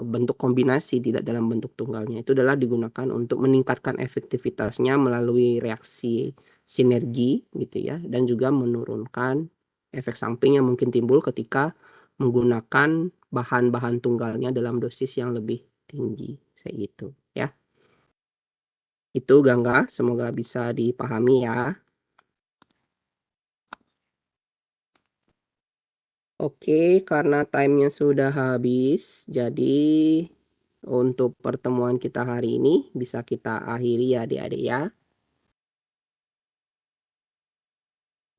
bentuk kombinasi, tidak dalam bentuk tunggalnya. Itu adalah digunakan untuk meningkatkan efektivitasnya melalui reaksi sinergi gitu ya, dan juga menurunkan efek samping yang mungkin timbul ketika menggunakan bahan-bahan tunggalnya dalam dosis yang lebih tinggi, kayak gitu ya. Itu Gangga, semoga bisa dipahami ya. Oke, karena time-nya sudah habis, jadi untuk pertemuan kita hari ini bisa kita akhiri ya adik-adik ya.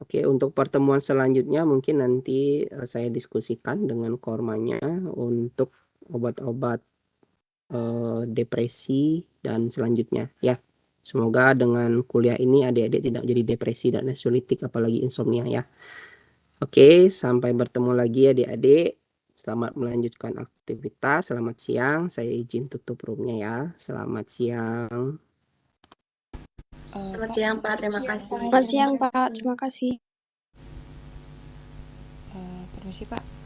Oke, untuk pertemuan selanjutnya mungkin nanti saya diskusikan dengan kormanya untuk obat-obat depresi dan selanjutnya ya. Semoga dengan kuliah ini adik-adik tidak jadi depresi dan ansiolitik apalagi insomnia ya. Oke, sampai bertemu lagi adik-adik. Selamat melanjutkan aktivitas. Selamat siang. Saya izin tutup roomnya ya. Selamat siang. Selamat siang, Pak. Terima kasih. Selamat siang, Pak. Terima kasih. Permisi, Pak.